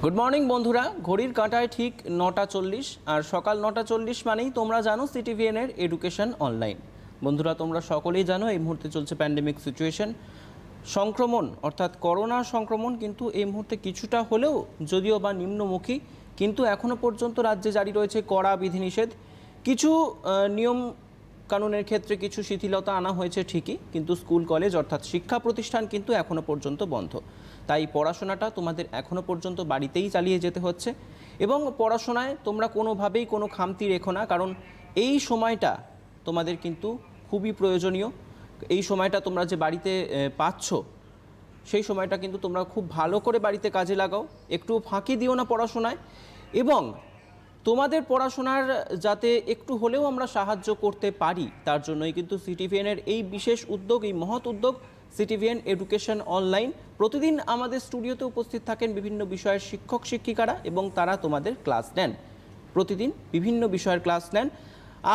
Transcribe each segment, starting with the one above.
Good morning বন্ধুরা, ঘড়ির কাঁটায় ঠিক 9:40 আর সকাল 9:40 মানেই তোমরা জানো সিটিভিএন এর এডুকেশন অনলাইন। বন্ধুরা, তোমরা সকলেই জানো এই মুহূর্তে চলছে প্যান্ডেমিক সিচুয়েশন, সংক্রমণ অর্থাৎ করোনা সংক্রমণ কিন্তু এই মুহূর্তে কিছুটা হলেও যদিও বা নিম্নমুখী, কিন্তু এখনও পর্যন্ত রাজ্যে জারি রয়েছে কড়া বিধিনিষেধ। কিছু নিয়ম কানুনের ক্ষেত্রে কিছু শিথিলতা আনা হয়েছে ঠিকই, কিন্তু স্কুল কলেজ অর্থাৎ শিক্ষা প্রতিষ্ঠান কিন্তু এখনও পর্যন্ত বন্ধ। তাই পড়াশোনাটা তোমাদের এখনও পর্যন্ত বাড়িতেই চালিয়ে যেতে হচ্ছে এবং পড়াশোনায় তোমরা কোনোভাবেই কোনো খামতি রেখো না, কারণ এই সময়টা তোমাদের কিন্তু খুবই প্রয়োজনীয়। এই সময়টা তোমরা যে বাড়িতে পাচ্ছ সেই সময়টা কিন্তু তোমরা খুব ভালো করে বাড়িতে কাজে লাগাও, একটু ফাঁকি দিও না পড়াশোনায়। এবং তোমাদের পড়াশোনার যাতে একটু হলেও আমরা সাহায্য করতে পারি তার জন্যই কিন্তু সিটিভিএনের এই বিশেষ উদ্যোগ, এই মহৎ উদ্যোগ সিটিভিএন এডুকেশন অনলাইন। প্রতিদিন আমাদের স্টুডিওতে উপস্থিত থাকেন বিভিন্ন বিষয়ের শিক্ষক শিক্ষিকারা এবং তারা তোমাদের ক্লাস নেন, প্রতিদিন বিভিন্ন বিষয়ের ক্লাস নেন।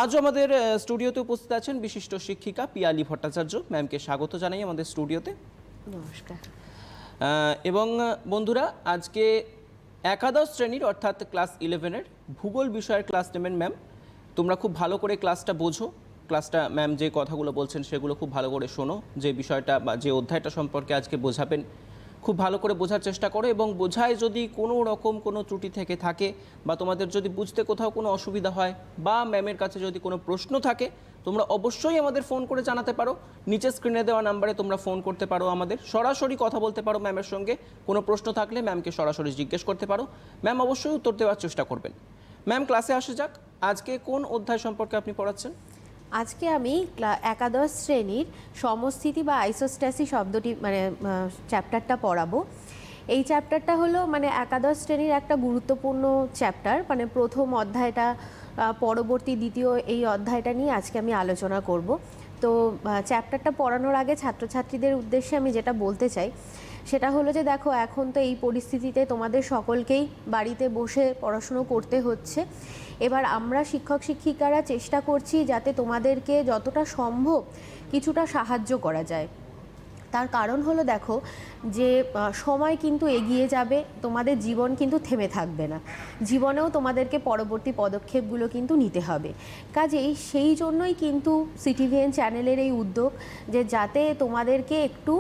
আজও আমাদের স্টুডিওতে উপস্থিত আছেন বিশিষ্ট শিক্ষিকা পিয়ালি ভট্টাচার্য। ম্যামকে স্বাগত জানাই আমাদের স্টুডিওতে। নমস্কার। এবং বন্ধুরা, আজকে একাদশ শ্রেণীর অর্থাৎ ক্লাস 11-এর ভূগোল বিষয়ের ক্লাস নেবেন ম্যাম। তোমরা খুব ভালো করে ক্লাসটা বোঝো, ক্লাসটা ম্যাম যে কথাগুলো বলছেন সেগুলো খুব ভালো করে শোনো, যে বিষয়টা বা যে অধ্যায়টা সম্পর্কে আজকে বোঝাবেন খুব ভালো করে বোঝার চেষ্টা করো এবং বোঝায় যদি কোনো রকম কোনো ত্রুটি থেকে থাকে বা তোমাদের যদি বুঝতে কোথাও কোনো অসুবিধা হয় বা ম্যামের কাছে যদি কোনো প্রশ্ন থাকে তোমরা অবশ্যই আমাদের ফোন করে জানাতে পারো। নিচে স্ক্রিনে দেওয়া নাম্বারে তোমরা ফোন করতে পারো, আমাদের সরাসরি কথা বলতে পারো ম্যামের সঙ্গে। কোনো প্রশ্ন থাকলে ম্যামকে সরাসরি জিজ্ঞেস করতে পারো, ম্যাম অবশ্যই উত্তর দেওয়ার চেষ্টা করবেন। ম্যাম, ক্লাসে আসা যাক। আজকে কোন অধ্যায় সম্পর্কে আপনি পড়াচ্ছেন? আজকে আমি একাদশ শ্রেণীর সমস্থিতি বা আইসোস্ট্যাসি শব্দটি চ্যাপ্টারটা পড়াবো। এই চ্যাপ্টারটা হলো একাদশ শ্রেণীর একটা গুরুত্বপূর্ণ চ্যাপ্টার, প্রথম অধ্যায়টা পরবর্তী দ্বিতীয় এই অধ্যায়টা নিয়ে আজকে আমি আলোচনা করব। তো চ্যাপ্টারটা পড়ানোর আগে ছাত্রছাত্রীদের উদ্দেশ্যে আমি যেটা বলতে চাই সেটা হলো যে দেখো, এখন তো এই পরিস্থিতিতে তোমাদের সকলকেই বাড়িতে বসে পড়াশুনো করতে হচ্ছে। এবার আমরা শিক্ষক শিক্ষিকারা চেষ্টা করছি যাতে তোমাদেরকে যতটা সম্ভব কিছুটা সাহায্য করা যায়। তার কারণ হলো দেখো, যে সময় কিন্তু এগিয়ে যাবে, তোমাদের জীবন কিন্তু থেমে থাকবে না, জীবনেও তোমাদেরকে পরবর্তী পদক্ষেপগুলো কিন্তু নিতে হবে। কাজেই সেই জন্যই কিন্তু সিটিভিএন চ্যানেলের এই উদ্যোগ, যে যাতে তোমাদেরকে একটু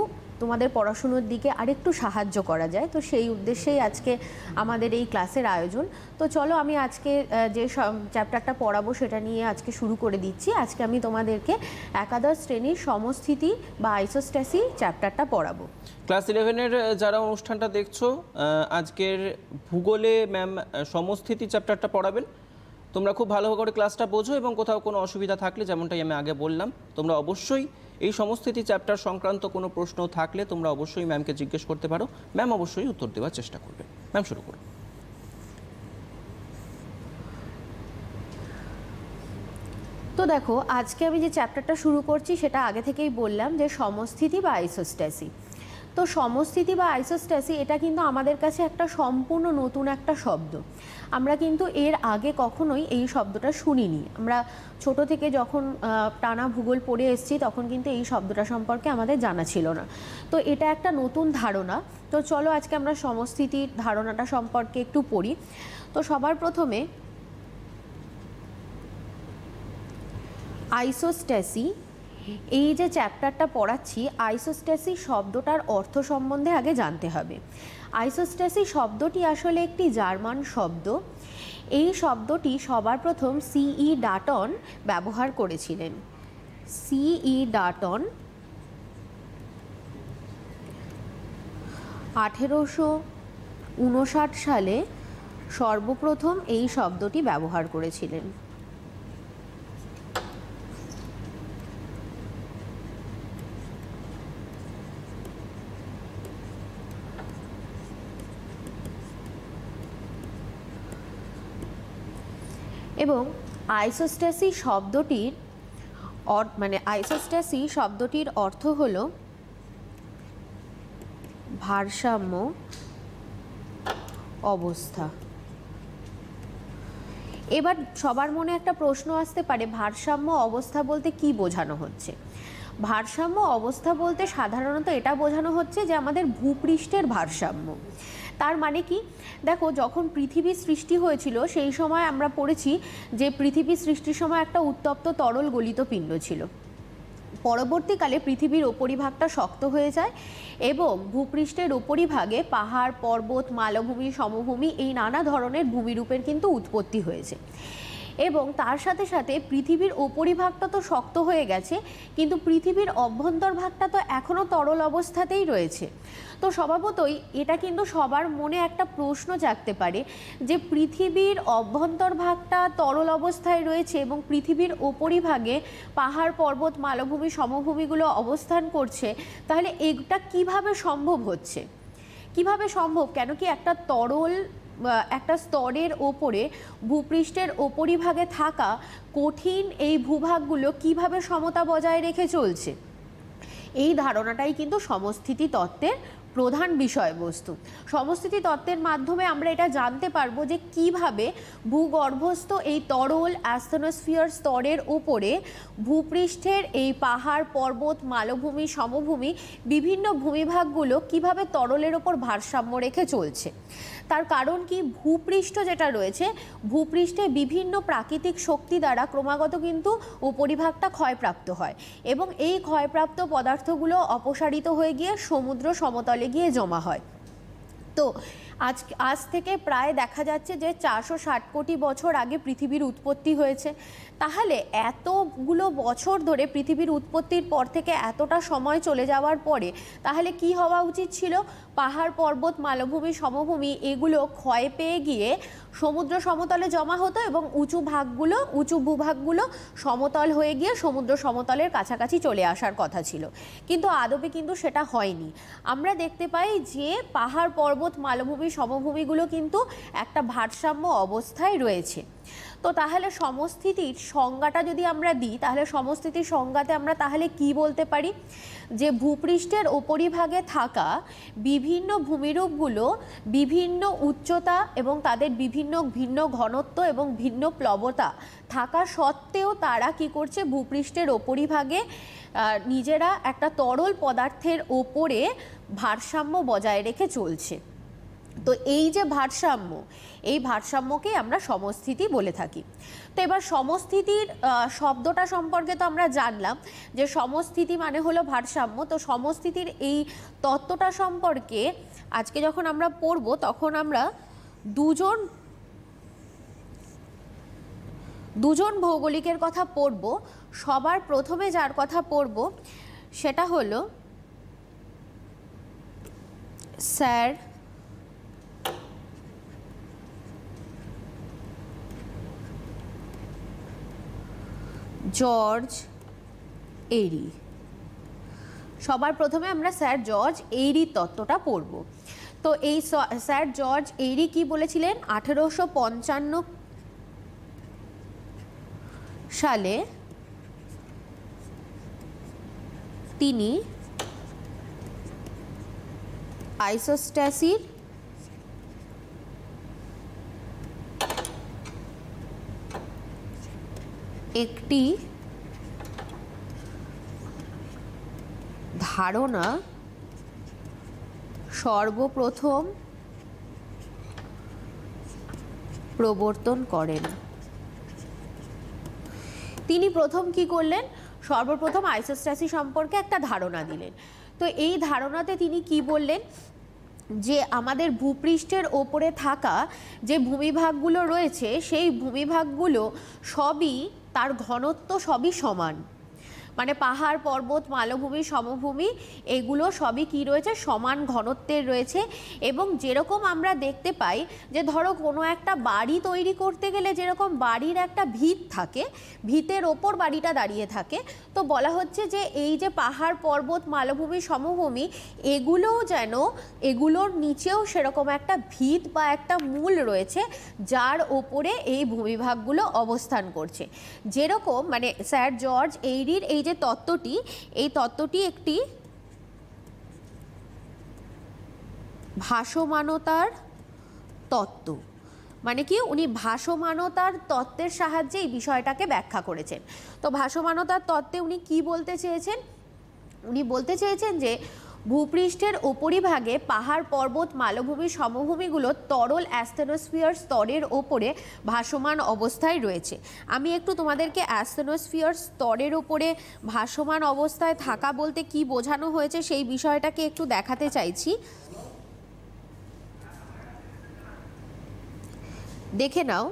তোমাদের পড়াশুনোর দিকে আরেকটু সাহায্য করা যায়। তো সেই উদ্দেশ্যেই আজকে আমাদের এই ক্লাসের আয়োজন। তো চলো, আমি আজকে যে চ্যাপ্টারটা পড়াবো সেটা নিয়ে আজকে শুরু করে দিচ্ছি। আজকে আমি তোমাদেরকে একাদশ শ্রেণীর সমস্থিতি বা আইসোস্ট্যাসি চ্যাপ্টারটা পড়াবো। ক্লাস 11-এর যারা অনুষ্ঠানটা দেখছো, আজকের ভূগোলে ম্যাম সমস্থিতি চ্যাপ্টারটা পড়াবেন। তোমরা খুব ভালো করে ক্লাসটা বোঝো এবং কোথাও কোনো অসুবিধা থাকলে, যেমনটাই আমি আগে বললাম, তোমরা অবশ্যই এই সমস্থিতি চ্যাপ্টার সংক্রান্ত কোনো প্রশ্ন থাকলে তোমরা অবশ্যই ম্যামকে জিজ্ঞেস করতে পারো, ম্যাম অবশ্যই উত্তর দেওয়ার চেষ্টা করবে। ম্যাম, শুরু করুন। তো দেখো, আজকে আমি যে চ্যাপ্টারটা শুরু করছি সেটা আগে থেকেই বললাম যে সমস্থিতি বা আইসোস্ট্যাসি। তো সমস্থিতি বা আইসোস্ট্যাসি এটা কিন্তু আমাদের কাছে একটা সম্পূর্ণ নতুন একটা শব্দ। আমরা কিন্তু এর আগে কখনোই এই শব্দটা শুনিনি। আমরা ছোট থেকে যখন টানা ভূগোল পড়ে এসেছি তখন কিন্তু এই শব্দটা সম্পর্কে আমাদের জানা ছিল না। তো এটা একটা নতুন ধারণা। তো চলো আজকে আমরা সমস্থিতির ধারণাটা সম্পর্কে একটু পড়ি। তো সবার প্রথমে আইসোস্ট্যাসি, এই যে চ্যাপ্টারটা পড়াচ্ছি, আইসোস্ট্যাসি শব্দটার অর্থ সম্বন্ধে আগে জানতে হবে। আইসোস্ট্যাসি শব্দটি আসলে একটি জার্মান শব্দ। এই শব্দটি সবার প্রথম সিই ডাটন ব্যবহার করেছিলেন। সিই ডাটন 1859 সালে সর্বপ্রথম এই শব্দটি ব্যবহার করেছিলেন। এবং আইসোস্ট্যাসি শব্দটির অর্থ হলো ভারসাম্য অবস্থা। এবার সবার মনে একটা প্রশ্ন আসতে পারে, ভারসাম্য অবস্থা বলতে কি বোঝানো হচ্ছে? ভারসাম্য অবস্থা বলতে সাধারণত এটা বোঝানো হচ্ছে যে আমাদের ভূপৃষ্ঠের ভারসাম্য। তার মানে কি, দেখো যখন পৃথিবীর সৃষ্টি হয়েছিল সেই সময় আমরা পড়েছি যে পৃথিবী সৃষ্টির সময় একটা উত্তপ্ত তরল গলিত পিণ্ড ছিল। পরবর্তীকালে পৃথিবীর ওপরিভাগটা শক্ত হয়ে যায় এবং ভূপৃষ্ঠের ওপরিভাগে পাহাড়, পর্বত, মালভূমি, সমভূমি এই নানা ধরনের ভূমিরূপের কিন্তু উৎপত্তি হয়েছে। এবং তার সাথে সাথে পৃথিবীর ওপরিভাগটা তো শক্ত হয়ে গেছে, কিন্তু পৃথিবীর অভ্যন্তর ভাগটা তো এখনও তরল অবস্থাতেই রয়েছে। তো স্বভাবতই এটা কিন্তু সবার মনে একটা প্রশ্ন জাগতে পারে যে পৃথিবীর অভ্যন্তর ভাগটা তরল অবস্থায় রয়েছে এবং পৃথিবীর ওপরিভাগে পাহাড়, পর্বত, মালভূমি, সমভূমিগুলো অবস্থান করছে, তাহলে এটা কিভাবে সম্ভব হচ্ছে? কিভাবে সম্ভব? কেন কি একটা তরল একটা স্তরের ওপরে ভূপৃষ্ঠের ওপরিভাগে থাকা কঠিন এই ভূভাগগুলো কিভাবে সমতা বজায় রেখে চলছে? এই ধারণাটাই কিন্তু সমস্থিতি তত্ত্বের প্রধান বিষয়বস্তু। সমস্থিতি তত্ত্বের মাধ্যমে আমরা এটা জানতে পারবো যে কিভাবে ভূগর্ভস্থ এই তরল অ্যাস্থনোস্ফিয়ার স্তরের উপরে ভূপৃষ্ঠের এই পাহাড়, পর্বত, মালভূমি, সমভূমি বিভিন্ন ভূমিভাগগুলো কিভাবে তরলের ওপর ভারসাম্য রেখে চলছে। তার কারণ কি, ভূপৃষ্ঠ যেটা রয়েছে, ভূপৃষ্ঠে বিভিন্ন প্রাকৃতিক শক্তি দ্বারা ক্রমাগত কিন্তু উপরিভাগটা ক্ষয়প্রাপ্ত হয় এবং এই ক্ষয়প্রাপ্ত পদার্থগুলো অপসারিত হয়ে গিয়ে সমুদ্র সমতলে গিয়ে জমা হয়। তো আজ থেকে প্রায় দেখা যাচ্ছে যে 460 কোটি বছর আগে পৃথিবীর উৎপত্তি হয়েছে। তাহলে এতগুলো বছর ধরে পৃথিবীর উৎপত্তির পর থেকে এতটা সময় চলে যাওয়ার পরে তাহলে কি হওয়া উচিত ছিল? পাহাড়, পর্বত, মালভূমি, সমভূমি এগুলো ক্ষয় পেয়ে গিয়ে সমুদ্র সমতলে জমা হতো এবং উঁচু ভূভাগগুলো সমতল হয়ে গিয়ে সমুদ্র সমতলের কাছাকাছি চলে আসার কথা ছিল। কিন্তু আদপে কিন্তু সেটা হয়নি। আমরা দেখতে পাই যে পাহাড়, পর্বত, মালভূমি, সমভূমিগুলো কিন্তু একটা ভারসাম্য অবস্থায় রয়েছে। তো তাহলে সমস্থিতির সংজ্ঞাটা যদি আমরা দিই, তাহলে সমস্থিতির সংজ্ঞাতে আমরা তাহলে কি বলতে পারি? যে ভূপৃষ্ঠের ওপরিভাগে থাকা বিভিন্ন ভূমিরূপগুলো বিভিন্ন উচ্চতা এবং তাদের বিভিন্ন ভিন্ন ঘনত্ব এবং ভিন্ন প্লবতা থাকা সত্ত্বেও তারা কি করছে? ভূপৃষ্ঠের ওপরিভাগে নিজেরা একটা তরল পদার্থের ওপরে ভারসাম্য বজায় রেখে চলছে। তো এই যে ভারসাম্য, এই ভারসাম্যকেই আমরা সমস্থিতি বলে থাকি। তো এবার সমস্থিতির শব্দটা সম্পর্কে তো আমরা জানলাম যে সমস্থিতি মানে হলো ভারসাম্য। তো সমস্থিতির এই তত্ত্বটা সম্পর্কে আজকে যখন আমরা পড়ব তখন আমরা দুজন ভৌগোলিকের কথা পড়ব। সবার প্রথমে যার কথা পড়ব সেটা হলো স্যার জর্জ এইরি। সবার প্রথমে আমরা স্যার জর্জ এইরির তত্ত্বটা পড়ব। তো এই স্যার জর্জ এইরি কি বলেছিলেন? 1855 সালে তিনি আইসোস্ট্যাসির একটি ধারণা সর্বপ্রথম প্রবর্তন করেন। তিনি প্রথম কি করলেন? সর্বপ্রথম আইসোস্ট্যাসি সম্পর্কে একটা ধারণা দিলেন। তো এই ধারণাতে তিনি কি বললেন? যে আমাদের ভূপৃষ্ঠের ওপরে থাকা যে ভূমিভাগগুলো রয়েছে সেই ভূমিভাগগুলো সবই তার ঘনত্ব সবই সমান। মানে পাহাড়, পর্বত, মালভূমি, সমভূমি এগুলো সবই কি রয়েছে? সমান ঘনত্বের রয়েছে। এবং যেরকম আমরা দেখতে পাই যে ধরো কোনো একটা বাড়ি তৈরি করতে গেলে যেরকম বাড়ির একটা ভিত থাকে, ভিতের ওপর বাড়িটা দাঁড়িয়ে থাকে, তো বলা হচ্ছে যে এই যে পাহাড়, পর্বত, মালভূমি, সমভূমি এগুলোও যেন এগুলোর নিচেও সেরকম একটা ভিত বা একটা মূল রয়েছে যার ওপরে এই ভূমিভাগগুলো অবস্থান করছে। যেরকম মানে স্যার জর্জ এইরির এই যে তত্ত্বটি, এই তত্ত্বটি একটি ভাসমানতার তত্ত্ব। মানে কি, উনি ভাসমানতার তত্ত্বের সাহায্যে এই বিষয়টাকে ব্যাখ্যা করেছেন। তো ভাসমানতার তত্ত্বে উনি কি বলতে চেয়েছেন? উনি বলতে চেয়েছেন যে ভূপৃষ্ঠের উপরিভাগে পাহাড়, পর্বত, মালভূমি, সমভূমিগুলো তরল অ্যাস্থেনোস্ফিয়ার স্তরের ওপরে ভাসমান অবস্থায় রয়েছে। আমি একটু তোমাদেরকে অ্যাস্থেনোস্ফিয়ার স্তরের ওপরে ভাসমান অবস্থায় থাকা বলতে কি বোঝানো হয়েছে সেই বিষয়টাকে একটু দেখাতে চাইছি। দেখে নাও,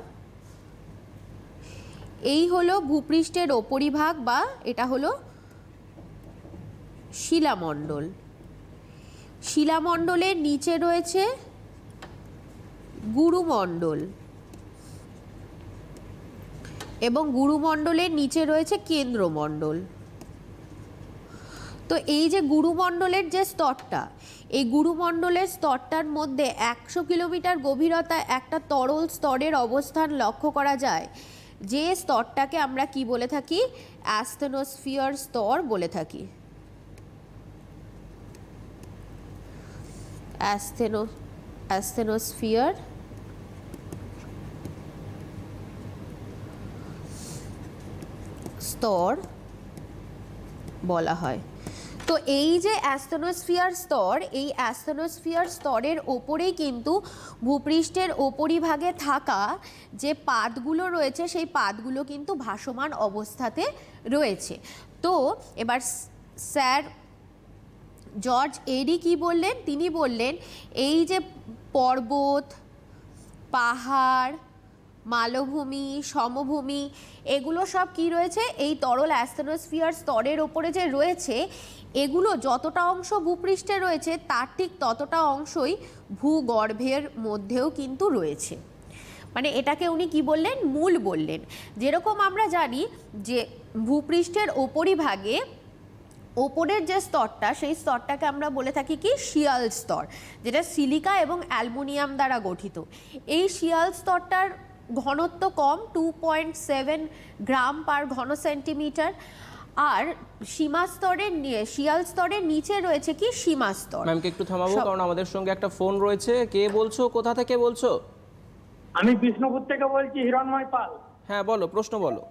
এই হলো ভূপৃষ্ঠের উপরিভাগ বা এটা হলো শিলামণ্ডল। শিলামণ্ডলের নিচে রয়েছে গুরুমণ্ডল এবং গুরুমণ্ডলের নিচে রয়েছে কেন্দ্রমণ্ডল। তো এই যে গুরুমণ্ডলের যে স্তরটা, এই গুরুমণ্ডলের স্তরটার মধ্যে 100 কিলোমিটার গভীরতায় একটা তরল স্তরের অবস্থান লক্ষ্য করা যায়, যে স্তরটাকে আমরা কি বলে থাকি? অ্যাস্থেনোস্ফিয়ার স্তর বলে থাকি। অ্যাস্থেনোস্ফিয়ার স্তর বলা হয়। তো এই যে অ্যাস্থেনোস্ফিয়ার স্তর, এই অ্যাস্থেনোস্ফিয়ার স্তরের ওপরেই কিন্তু ভূপৃষ্ঠের উপরিভাগে থাকা যে পাতগুলো রয়েছে সেই পাতগুলো কিন্তু ভাসমান অবস্থাতে রয়েছে। তো এবার স্যার জর্জ এরি কি বললেন? তিনি বললেন এই যে পর্বত, পাহাড়, মালভূমি, সমভূমি, এগুলো সব কি রয়েছে? এই তরল অ্যাস্থেনোস্ফিয়ার স্তরের ওপরে যে রয়েছে, এগুলো যতটা অংশ ভূপৃষ্ঠে রয়েছে তার ঠিক ততটা অংশই ভূগর্ভের মধ্যেও কিন্তু রয়েছে। মানে এটাকে উনি কি বললেন? মূল বললেন। যেরকম আমরা জানি যে ভূপৃষ্ঠের উপরিভাগে ওপরের যে স্তরটা, সেই স্তরটাকে আমরা বলে থাকি কি? শিয়াল স্তর, যেটা সিলিকা এবং অ্যালুমিনিয়াম দ্বারা গঠিত। এই শিয়াল স্তরটার ঘনত্ব কম, 2.7 গ্রাম পার ঘন সেন্টিমিটার। আর শিয়াল স্তরের নিচে রয়েছে কি? সীমা স্তর। ম্যামকে একটু থামাবো, কারণ আমাদের সঙ্গে একটা ফোন রয়েছে। কে বলছো, কোথা থেকে বলছো? আমি বিষ্ণুপুর থেকে বলছি, হিরণময় পাল। হ্যাঁ বলো, প্রশ্ন বলো।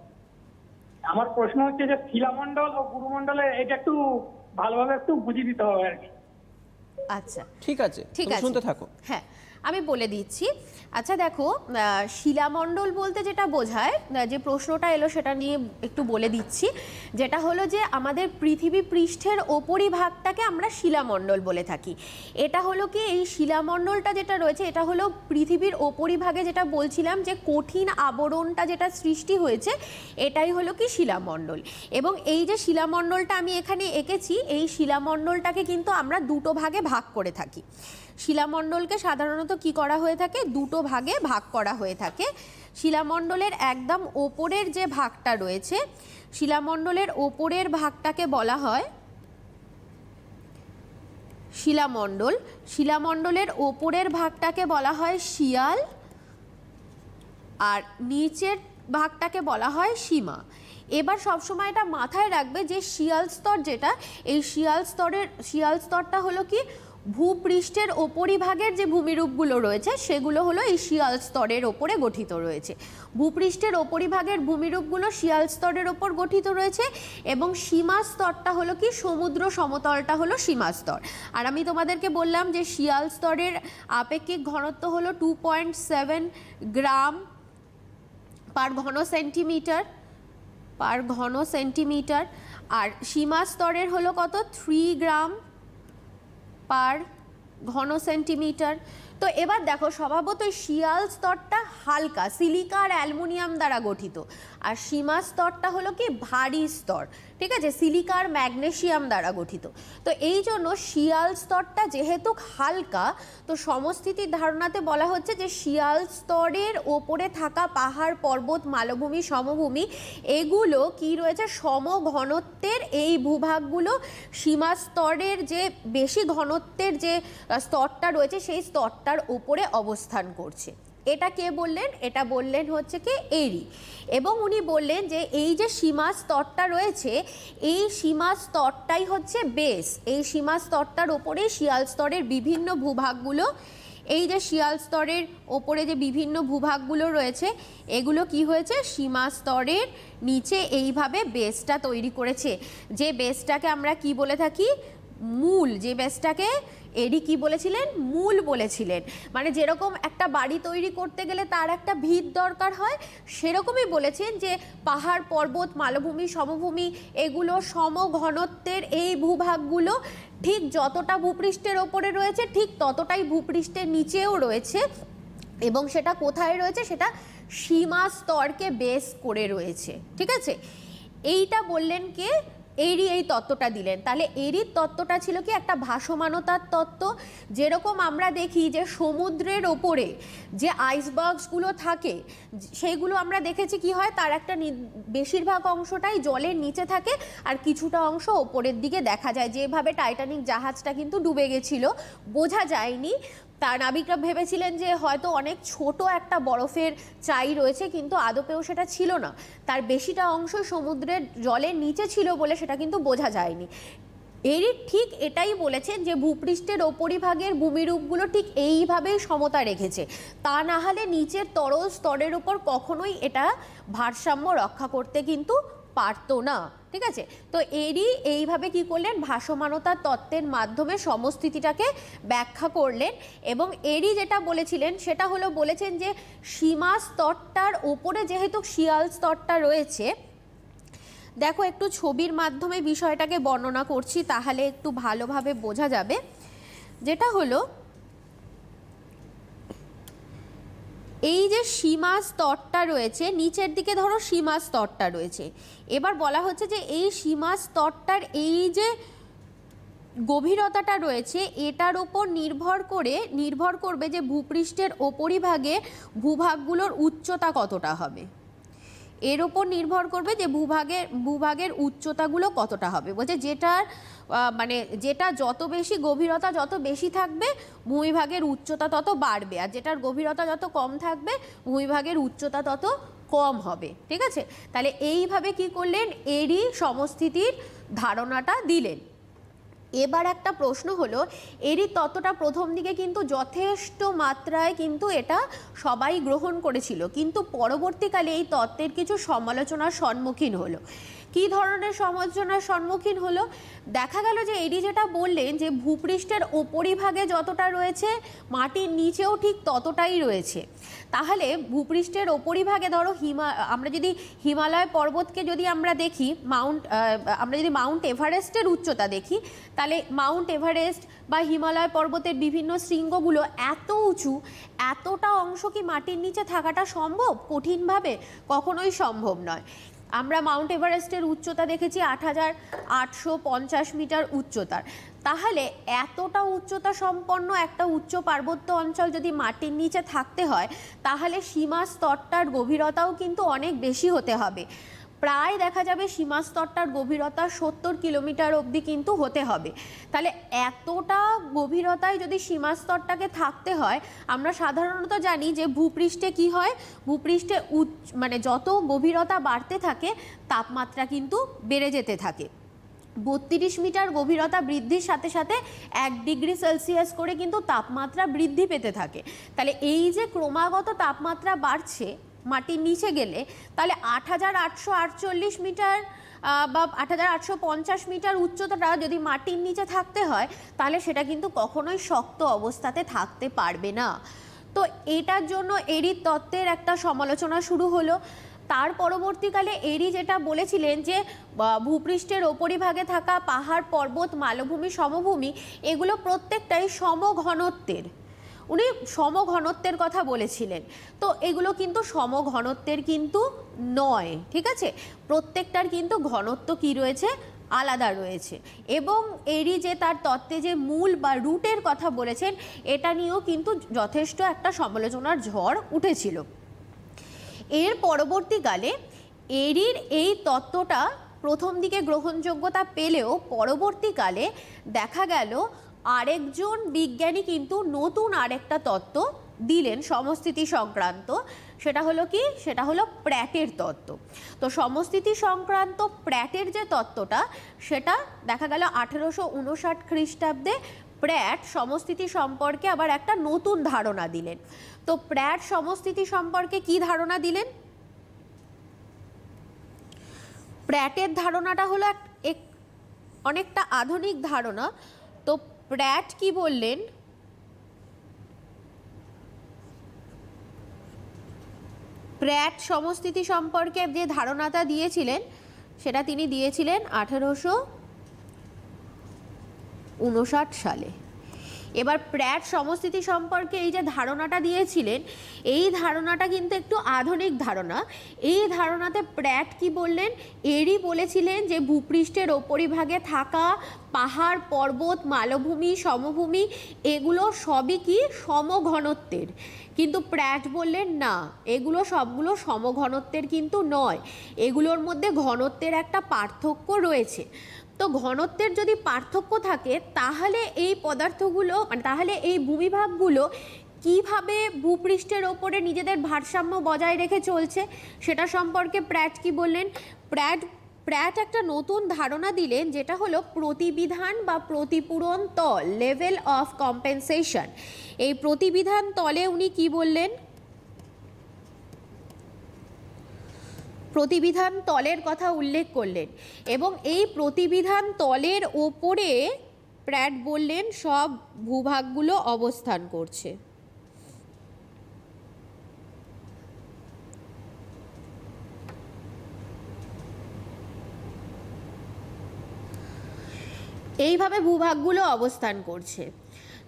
আমার প্রশ্ন হচ্ছে যে শিলামণ্ডল ও গুরুমণ্ডলে এটা একটু ভালোভাবে একটু বুঝিয়ে দিতে হবে আর কি। আচ্ছা, ঠিক আছে, ঠিক তুমি আছে, শুনতে থাকো। হ্যাঁ আমি বলে দিচ্ছি। আচ্ছা দেখো, শিলামণ্ডল বলতে যেটা বোঝায়, যে প্রশ্নটা এলো সেটা নিয়ে একটু বলে দিচ্ছি। যেটা হলো যে আমাদের পৃথিবী পৃষ্ঠের ওপরিভাগটাকে আমরা শিলামণ্ডল বলে থাকি। এটা হলো কি, এই শিলামণ্ডলটা যেটা রয়েছে এটা হলো পৃথিবীর ওপরিভাগে যেটা বলছিলাম যে কঠিন আবরণটা যেটা সৃষ্টি হয়েছে, এটাই হলো কি শিলামণ্ডল। এবং এই যে শিলামণ্ডলটা আমি এখানে এঁকেছি, এই শিলামণ্ডলটাকে কিন্তু আমরা দুটো ভাগে ভাগ করে থাকি। শিলামণ্ডলকে সাধারণত কি করা হয়ে থাকে? দুটো ভাগে ভাগ করা হয়ে থাকে। শিলামণ্ডলের একদম ওপরের যে ভাগটা রয়েছে, শিলামণ্ডলের ওপরের ভাগটাকে বলা হয় শিলামণ্ডল। শিলামণ্ডলের ওপরের ভাগটাকে বলা হয় শিয়াল, আর নিচের ভাগটাকে বলা হয় সীমা। এবার সবসময় এটা মাথায় রাখবে যে শিয়াল স্তর যেটা, এই শিয়াল স্তরটা হলো কি? ভূপৃষ্ঠের উপরিভাগের যে ভূমিরূপগুলো রয়েছে সেগুলো হলো এই শিয়াল স্তরের ওপরে গঠিত রয়েছে। ভূপৃষ্ঠের উপরিভাগের ভূমিরূপগুলো শিয়াল স্তরের ওপর গঠিত রয়েছে এবং সীমা স্তরটা হলো কি? সমুদ্র সমতলটা হলো সীমা স্তর। আর আমি তোমাদেরকে বললাম যে শিয়াল স্তরের আপেক্ষিক ঘনত্ব হলো 2.7 গ্রাম পার ঘন সেন্টিমিটার। আর সীমা স্তরের হলো কত? 3 গ্রাম পার ঘন সেন্টিমিটার। তো এবার দেখো, স্বভাবত শিয়াল স্তরটা হালকা, সিলিকা আর অ্যালুমিনিয়াম দ্বারা গঠিত, আর সীমা স্তরটা হলো কি? ভারী স্তর, ঠিক আছে, সিলিকা আর ম্যাগনেসিয়াম দ্বারা গঠিত। তো এই জন্য শিয়াল স্তরটা যেহেতু হালকা, তো সমস্থিতির ধারণাতে বলা হচ্ছে যে শিয়াল স্তরের ওপরে থাকা পাহাড়, পর্বত, মালভূমি, সমভূমি, এগুলো কি রয়েছে? সমঘনত্বের এই ভূভাগগুলো সীমা স্তরের যে বেশি ঘনত্বের যে স্তরটা রয়েছে সেই স্তরটার উপরে অবস্থান করছে। এটা কে বললেন? এটা বললেন হচ্ছে কি? এরি। এবং উনি বললেন যে এই যে সীমা স্তরটা রয়েছে, এই সীমা স্তরটাই হচ্ছে বেস। এই সীমা স্তরটার ওপরে শিয়াল স্তরের বিভিন্ন ভূভাগগুলো, এই যে শিয়াল স্তরের ওপরে যে বিভিন্ন ভূভাগগুলো রয়েছে, এগুলো কি হয়েছে? সীমা স্তরের নিচে এইভাবে বেসটা তৈরি করেছে, যে বেসটাকে আমরা কি বলে থাকি? মূল, যে বেসটাকে এডি কি বলেছিলেন, মূল বলেছিলেন। মানে যেরকম একটা বাড়ি তৈরি করতে গেলে তার একটা ভিত দরকার হয়, সেরকমই বলেছেন যে পাহাড় পর্বত মালভূমি সমভূমি এগুলো সমঘনত্বের এই ভূভাগগুলো ঠিক যতটা ভূপৃষ্ঠের ওপরে রয়েছে ঠিক ততটাই ভূপৃষ্ঠের নিচেও রয়েছে, এবং সেটা কোথায় রয়েছে, সেটা সীমা স্তরকে বেস করে রয়েছে। ঠিক আছে, এইটা বললেন কে, এরি এই তত্ত্বটা দিলেন। তাহলে এরির তত্ত্বটা ছিল কি, একটা ভাসমানতার তত্ত্ব। যেরকম আমরা দেখি যে সমুদ্রের ওপরে যে আইসবার্গসগুলো থাকে সেইগুলো আমরা দেখেছি কি হয়, তার একটা বেশিরভাগ অংশটাই জলের নিচে থাকে আর কিছুটা অংশ ওপরের দিকে দেখা যায়। যেভাবে টাইটানিক জাহাজটা কিন্তু ডুবে গেছিল, বোঝা যায়নি, তার নাবিকরা ভেবেছিলেন যে হয়তো অনেক ছোট একটা বরফের চাই রয়েছে, কিন্তু আদপেও সেটা ছিল না, তার বেশিটা অংশ সমুদ্রের জলের নিচে ছিল বলে সেটা কিন্তু বোঝা যায়নি। এরই ঠিক এটাই বলেছেন যে ভূপৃষ্ঠের ওপরিভাগের ভূমিরূপগুলো ঠিক এইভাবেই সমতা রেখেছে, তা না হলে নিচের তরল স্তরের ওপর কখনোই এটা ভারসাম্য রক্ষা করতে কিন্তু পারতো না। ঠিক আছে, তো এরই এইভাবে কি করলেন, ভাসমানতার তত্ত্বের মাধ্যমে সমস্থিতিটাকে ব্যাখ্যা করলেন। এবং এরই যেটা বলেছিলেন সেটা হলো, বলেছেন যে সীমা স্তরটার ওপরে যেহেতু শিয়াল স্তরটা রয়েছে, দেখো একটু ছবির মাধ্যমে বিষয়টাকে বর্ণনা করছি তাহলে একটু ভালোভাবে বোঝা যাবে। যেটা হলো, এই যে সীমা স্তরটা রয়েছে নিচের দিকে, ধরো সীমা স্তরটা রয়েছে, এবার বলা হচ্ছে যে এই সীমা স্তরটার এই যে গভীরতাটা রয়েছে এটার ওপর নির্ভর করবে যে ভূপৃষ্ঠের ওপরিভাগে ভূভাগগুলোর উচ্চতা কতটা হবে, এর ওপর নির্ভর করবে যে ভূভাগের উচ্চতাগুলো কতটা হবে। বলছে যেটা যত বেশি গভীরতা যত বেশি থাকবে ভূমিভাগের উচ্চতা তত বাড়বে, আর যেটার গভীরতা যত কম থাকবে ভূমিভাগের উচ্চতা তত কম হবে। ঠিক আছে, তাহলে এইভাবে কি করলেন, এরই সমস্থিতির ধারণাটা দিলেন। এবার একটা প্রশ্ন হলো, এরই তত্ত্বটা প্রথম দিকে কিন্তু যথেষ্ট মাত্রায় কিন্তু এটা সবাই গ্রহণ করেছিল, কিন্তু পরবর্তীকালে এই তত্ত্বের কিছু সমালোচনার সম্মুখীন হলো। কি ধরনের সমালোচনার সম্মুখীন হলো, দেখা গেল যে এরই যেটা বললেন যে ভূপৃষ্ঠের ওপরিভাগে যতটা রয়েছে মাটির নিচেও ঠিক ততটাই রয়েছে। তাহলে ভূপৃষ্ঠের ওপরিভাগে ধরো আমরা যদি হিমালয় পর্বতকে যদি আমরা দেখি, আমরা যদি মাউন্ট এভারেস্টের উচ্চতা দেখি, তাহলে মাউন্ট এভারেস্ট বা হিমালয় পর্বতের বিভিন্ন শৃঙ্গগুলো এত উঁচু, এতটা অংশ কি মাটির নিচে থাকাটা সম্ভব? কঠিনভাবে কখনোই সম্ভব নয়। আমরা মাউন্ট এভারেস্টের উচ্চতা দেখেছি ৮,৮৫০ মিটার উচ্চতার। তাহলে এতটা উচ্চতা সম্পন্ন একটা উচ্চ পার্বত্য অঞ্চল যদি মাটির নিচে থাকতে হয়, তাহলে সীমা স্তরটার গভীরতাও কিন্তু অনেক বেশি হতে হবে। প্রায় দেখা যাবে সীমা স্তরটার গভীরতা ৭০ কিলোমিটার অবধি কিন্তু হতে হবে। তাহলে এতটা গভীরতায় যদি সীমা স্তরটাকে থাকতে হয়, আমরা সাধারণত জানি যে ভূপৃষ্ঠে কি হয়, ভূপৃষ্ঠে যত গভীরতা বাড়তে থাকে তাপমাত্রা কিন্তু বেড়ে যেতে থাকে। ৩২ মিটার গভীরতা বৃদ্ধির সাথে সাথে ১ ডিগ্রি সেলসিয়াস করে কিন্তু তাপমাত্রা বৃদ্ধি পেতে থাকে। তাহলে এই যে ক্রমাগত তাপমাত্রা বাড়ছে মাটির নিচে গেলে, তাহলে ৮,৮৪৮ মিটার বা ৮,৮৫০ মিটার উচ্চতাটা যদি মাটির নিচে থাকতে হয়, তাহলে সেটা কিন্তু কখনোই শক্ত অবস্থাতে থাকতে পারবে না। তো এটার জন্য এরই তত্ত্বের একটা সমালোচনা শুরু হলো। তার পরবর্তীকালে এরই যেটা বলেছিলেন যে ভূপৃষ্ঠের ওপরিভাগে থাকা পাহাড় পর্বত মালভূমি সমভূমি এগুলো প্রত্যেকটাই সমঘনত্বের, উনি সমঘনত্বের কথা বলেছিলেন। তো এগুলো কিন্তু সমঘনত্বের কিন্তু নয়। ঠিক আছে, প্রত্যেকটার কিন্তু ঘনত্ব কি রয়েছে, আলাদা রয়েছে। এবং এরই যে তার তত্ত্বে যে মূল বা রুটের কথা বলেছেন, এটা নিয়েও কিন্তু যথেষ্ট একটা সমালোচনার ঝড় উঠেছিল। এর পরবর্তীকালে এরির এই তত্ত্বটা প্রথম দিকে গ্রহণযোগ্যতা পেলেও পরবর্তীকালে দেখা গেল আরেকজন বিজ্ঞানী কিন্তু নতুন আরেকটা তত্ত্ব দিলেন সমস্থিতি সংক্রান্ত। সেটা হলো কি, সেটা হলো প্র্যাটের তত্ত্ব। তো সমস্থিতি সংক্রান্ত প্র্যাটের যে তত্ত্বটা, সেটা দেখা গেল 1859 খ্রিস্টাব্দে প্র্যাট সমস্থিতি সম্পর্কে আবার একটা নতুন ধারণা দিলেন। তো প্র্যাট সমস্থিতি সম্পর্কে কি ধারণা দিলেন? প্র্যাটের ধারণাটা হলো অনেকটা আধুনিক ধারণা। তো প্র্যাট কি বললেন, প্র্যাট সমস্থিতি সম্পর্কে যে ধারণাটা দিয়েছিলেন সেটা তিনি দিয়েছিলেন 1859 সালে। এবার প্র্যাট সমস্থিতি সম্পর্কে এই যে ধারণাটা দিয়েছিলেন, এই ধারণাটা কিন্তু একটু আধুনিক ধারণা। এই ধারণাতে প্র্যাট কি বললেন, এরই বলেছিলেন যে ভূপৃষ্ঠের ওপরিভাগে থাকা পাহাড়, পর্বত, মালভূমি, সমভূমি এগুলো সবই কি সমঘনত্বের। কিন্তু প্র্যাট বললেন না, এগুলো সবগুলো সমঘনত্বের কিন্তু নয়, এগুলোর মধ্যে ঘনত্বের একটা পার্থক্য রয়েছে। তো ঘনত্বের যদি পার্থক্য থাকে তাহলে এই পদার্থগুলো মানে তাহলে এই ভূমিভাগগুলো কিভাবে ভূপৃষ্ঠের ওপরে নিজেদের ভারসাম্য বজায় রেখে চলছে সেটা সম্পর্কে প্র্যাট কি বললেন। প্র্যাট একটা নতুন ধারণা দিলেন, যেটা হলো প্রতিবিধান বা প্রতিপূরণ তল, লেভেল অফ কম্পেনসেশন। এই প্রতিবিধান তলে উনি কি বললেন, প্রতিবিধান তলের কথা উল্লেখ করলেন এবং এই প্রতিবিধান তলের ওপরে প্র্যাট বললেন সব ভূভাগগুলো অবস্থান করছে। এইভাবে ভূভাগগুলো অবস্থান করছে।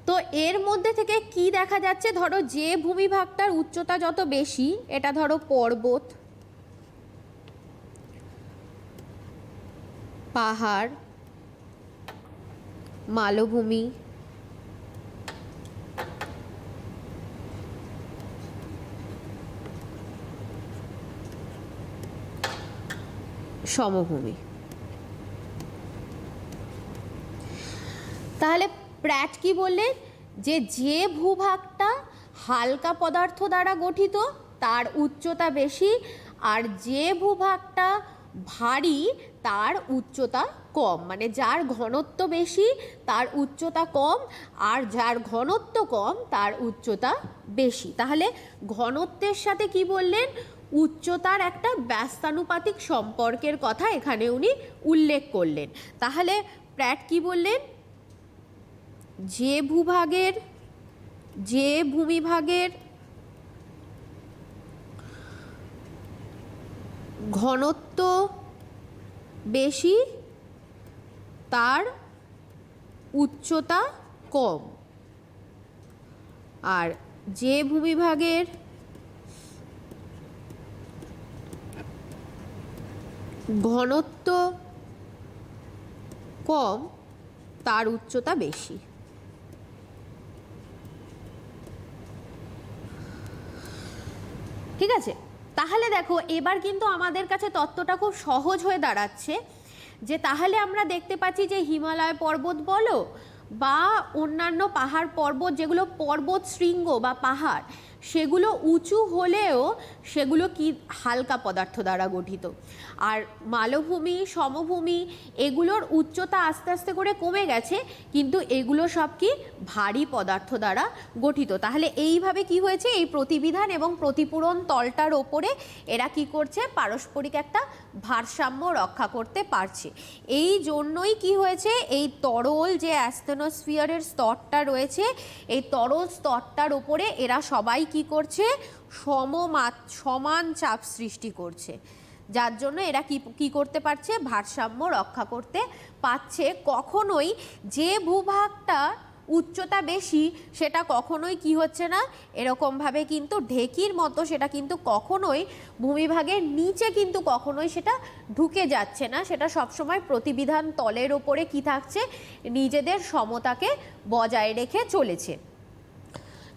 তো এর মধ্যে থেকে কি দেখা যাচ্ছে, ধরো যে ভূমিভাগটার উচ্চতা যত বেশি, এটা ধরো পর্বত, পাহাড়, মালভূমি, সমভূমি। তাহলে প্র্যাট কি বললেন, যে ভূভাগটা হালকা পদার্থ দ্বারা গঠিত তার উচ্চতা বেশি, আর যে ভূভাগটা ভারী তার উচ্চতা কম, মানে যার ঘনত্ব বেশি তার উচ্চতা কম, আর যার ঘনত্ব কম তার উচ্চতা বেশি। তাহলে ঘনত্বের সাথে কি বললেন, উচ্চতার একটা ব্যস্তানুপাতিক সম্পর্কের কথা এখানে উনি উল্লেখ করলেন। তাহলে প্র্যাট কি বললেন, যে ভূমিভাগের ঘনত্ব বেশি তার উচ্চতা কম, আর যে ভূমিভাগের ঘনত্ব কম তার উচ্চতা বেশি। ঠিক আছে, তাহলে দেখো এবার কিন্তু আমাদের কাছে তত্ত্বটা খুব সহজ হয়ে দাঁড়াচ্ছে, যে তাহলে আমরা দেখতে পাচ্ছি যে হিমালয় পর্বত বলো বা অন্যান্য পাহাড় পর্বত, যেগুলো পর্বত শৃঙ্গ বা পাহাড়, সেগুলো উঁচু হলেও সেগুলো কি হালকা পদার্থ দ্বারা গঠিত, আর মালভূমি, সমভূমি এগুলোর উচ্চতা আস্তে আস্তে করে কমে গেছে, কিন্তু এগুলো সব কি ভারী পদার্থ দ্বারা গঠিত। তাহলে এইভাবে কি হয়েছে, এই প্রতিবিধান এবং প্রতিপূরণ তলটার ওপরে এরা কি করছে, পারস্পরিক একটা ভারসাম্য রক্ষা করতে পারছে। এই জন্যই কি হয়েছে, এই তরল যে অ্যাস্তনোস্ফিয়ারের স্তরটা রয়েছে, এই তরল স্তরটার ওপরে এরা সবাই কি করছে, সমান চাপ সৃষ্টি করছে, যার জন্য এরা কি করতে পারছে, ভারসাম্য রক্ষা করতে পারছে। কখনোই যে ভূভাগটা উচ্চতা বেশি সেটা কখনোই কি হচ্ছে না, এরকমভাবে কিন্তু ঢেকির মতো সেটা কিন্তু কখনোই ভূমিভাগের নিচে কিন্তু কখনোই সেটা ঢুকে যাচ্ছে না, সেটা সবসময় প্রতিবিধান তলের ওপরে কি থাকছে, নিজেদের সমতাকে বজায় রেখে চলেছে।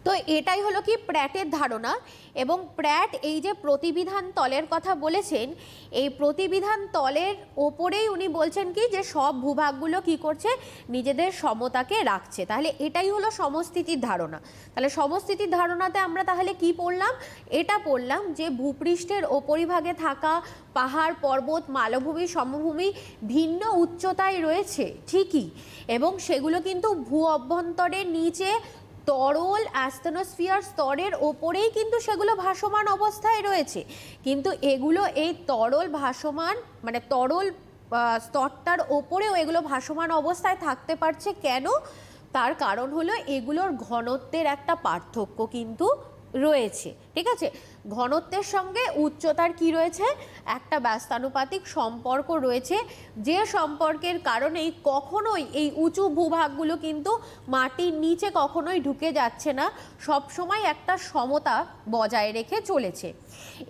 তো এটাই হলো কি প্র্যাটের ধারণা। এবং প্র্যাট এই যে প্রতিবিধান তলের কথা বলেছেন, এই প্রতিবিধান তলের ওপরেই উনি বলছেন কি, যে সব ভূভাগগুলো কি করছে, নিজেদের সমতাকে রাখছে। তাহলে এটাই হলো সমস্থিতির ধারণা। তাহলে সমস্থিতির ধারণাতে আমরা তাহলে কি পড়লাম, এটা পড়লাম যে ভূপৃষ্ঠের ওপরিভাগে থাকা পাহাড়, পর্বত, মালভূমি, সমভূমি ভিন্ন উচ্চতায় রয়েছে ঠিকই, এবং সেগুলো কিন্তু ভূ অভ্যন্তরের নিচে তরল অ্যাস্তনোস্ফিয়ার স্তরের ওপরেই কিন্তু সেগুলো ভাসমান অবস্থায় রয়েছে, কিন্তু এগুলো এই তরল ভাসমান মানে তরল স্তরটার ওপরেও এগুলো ভাসমান অবস্থায় থাকতে পারছে কেন? তার কারণ হলো এগুলোর ঘনত্বের একটা পার্থক্য কিন্তু রয়েছে, ঠিক আছে? ঘনত্বের সঙ্গে উচ্চতার কি রয়েছে? একটা ব্যস্তানুপাতিক সম্পর্ক রয়েছে, যে সম্পর্কের কারণেই কখনোই এই উঁচু ভূভাগগুলো কিন্তু মাটির নিচে কখনোই ঢুকে যাচ্ছে না, সব সময় একটা সমতা বজায় রেখে চলেছে।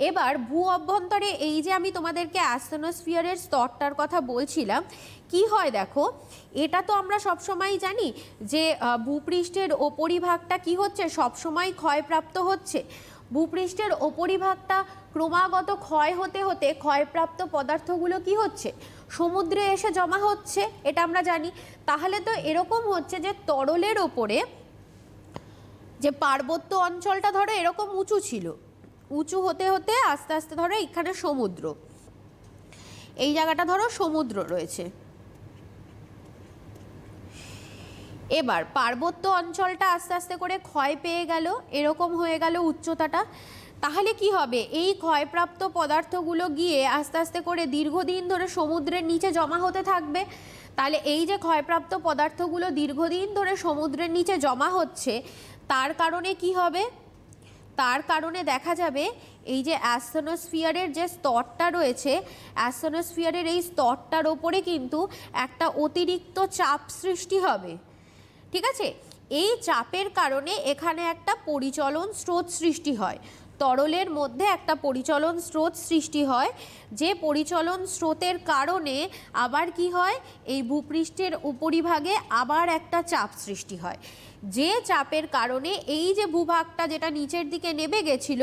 এবার ভূ অভ্যন্তরে এই যে আমি তোমাদেরকে অ্যাস্টেনোস্ফিয়ারের স্তরটার কথা বলছিলাম, কি হয় দেখো, এটা তো আমরা সবসময় জানি যে ভূপৃষ্ঠের ওপরিভাগটা কি হচ্ছে, সবসময় ক্ষয়প্রাপ্ত হচ্ছে। ভূপৃষ্ঠের ওপরিভাগটা ক্রমাগত ক্ষয় হতে হতে ক্ষয়প্রাপ্ত পদার্থগুলো কি হচ্ছে, সমুদ্রে এসে জমা হচ্ছে, এটা আমরা জানি। তাহলে তো এরকম হচ্ছে যে তরলের ওপরে যে পার্বত্য অঞ্চলটা ধরো এরকম উঁচু ছিল, উঁচু হতে হতে আস্তে আস্তে ধরো এখানে সমুদ্র, এই জায়গাটা ধরো সমুদ্র রয়েছে। এবার পার্বত্য অঞ্চলটা আস্তে আস্তে করে ক্ষয় পেয়ে গেল, এরকম হয়ে গেল উচ্চতাটা। তাহলে কি হবে, এই ক্ষয়প্রাপ্ত পদার্থগুলো গিয়ে আস্তে আস্তে করে দীর্ঘদিন ধরে সমুদ্রের নিচে জমা হতে থাকবে। তাহলে এই যে ক্ষয়প্রাপ্ত পদার্থগুলো দীর্ঘদিন ধরে সমুদ্রের নিচে জমা হচ্ছে, তার কারণে কি হবে, তার কারণে দেখা যাবে এই যে অ্যাস্টেনোস্ফিয়ারের যে স্তরটা রয়েছে, অ্যাস্টেনোস্ফিয়ারের এই স্তরটার ওপরে কিন্তু একটা অতিরিক্ত চাপ সৃষ্টি হবে, ঠিক আছে? এই চাপের কারণে এখানে একটা পরিচলন স্রোত সৃষ্টি হয়, তরলের মধ্যে একটা পরিচলন স্রোত সৃষ্টি হয়, যে পরিচলন স্রোতের কারণে আবার কি হয়, এই ভূপৃষ্ঠের উপরিভাগে আবার একটা চাপ সৃষ্টি হয়, যে চাপের কারণে এই যে ভূভাগটা যেটা নিচের দিকে নেমে গেছিল,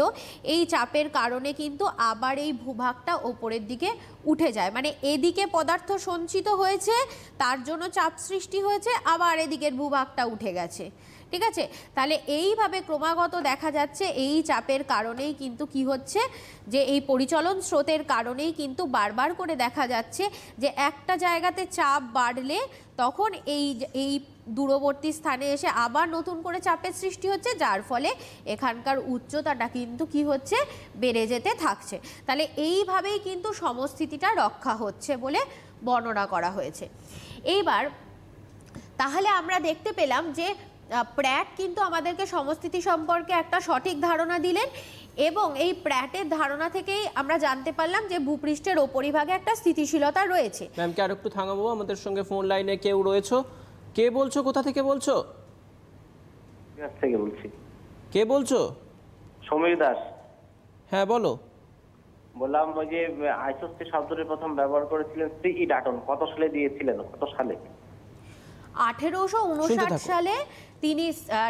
এই চাপের কারণে কিন্তু আবার এই ভূভাগটা ওপরের দিকে উঠে যায়। মানে এদিকে পদার্থ সঞ্চিত হয়েছে, তার জন্য চাপ সৃষ্টি হয়েছে, আবার এদিকের ভূভাগটা উঠে গেছে, ঠিক আছে? তাহলে এইভাবে ক্রমাগত দেখা যাচ্ছে এই চাপের কারণেই কিন্তু কি হচ্ছে, যে এই পরিচলন স্রোতের কারণেই কিন্তু বারবার করে দেখা যাচ্ছে যে একটা জায়গাতে চাপ বাড়লে তখন এই দূরবর্তী স্থানে এসে আবার নতুন করে চাপের সৃষ্টি হচ্ছে, যার ফলে এখানকার উচ্চতাটা কিন্তু কি হচ্ছে, বেড়ে যেতে থাকছে। তাহলে এইভাবেই কিন্তু সমস্থিতিটা রক্ষা হচ্ছে বলে বর্ণনা করা হয়েছে। এইবার তাহলে আমরা দেখতে পেলাম যে প্র্যাট কিন্তু আমাদেরকে সমস্থিতি সম্পর্কে একটা সঠিক ধারণা দিলেন, এবং এই প্র্যাটের ধারণা থেকেই আমরা জানতে পারলাম যে ভূপৃষ্ঠের ওপরিভাগে একটা স্থিতিশীলতা রয়েছে। ম্যামকে আর একটু থামাবো, আমাদের সঙ্গে ফোন লাইনে কেউ রয়েছে। কে বলছো, কোথা থেকে বলছো? থেকে বলছি। কে বলছো? সমীর দাস। হ্যাঁ বলো। বললাম ওই যে আইসোস্টে শব্দটি প্রথম ব্যবহার করেছিলেন শ্রী ই ডাটন, কত সালে দিয়েছিলেন, কত সালে? 1859 সালে তিনি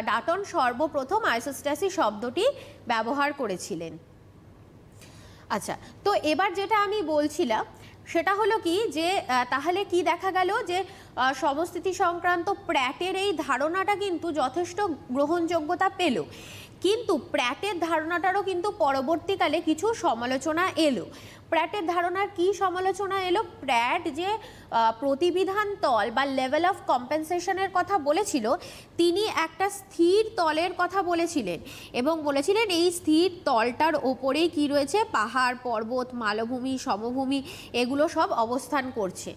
ডাটন সর্বপ্রথম আইসোস্ট্যাসি শব্দটি ব্যবহার করেছিলেন। আচ্ছা, তো এবার যেটা আমি বলছিলাম সেটা হলো কি, যে তাহলে কি দেখা গেল যে সমস্থিতি সংক্রান্ত প্র্যাটের এই ধারণাটা কিন্তু যথেষ্ট গ্রহণযোগ্যতা পেল, কিন্তু প্র্যাটের ধারণাটারও কিন্তু পরবর্তীকালে কিছু সমালোচনা এলো। প্র্যাটের ধারণার কি সমালোচনা এলো? প্র্যাট যে প্রতিবিধান তল বা লেভেল অফ কম্পেনসেশনের কথা বলেছিল, তিনি একটা স্থির তলের কথা বলেছিলেন, এবং বলেছিলেন এই স্থির তলটার ওপরেই কি রয়েছে, পাহাড়, পর্বত, মালভূমি, সমভূমি এগুলো সব অবস্থান করছে।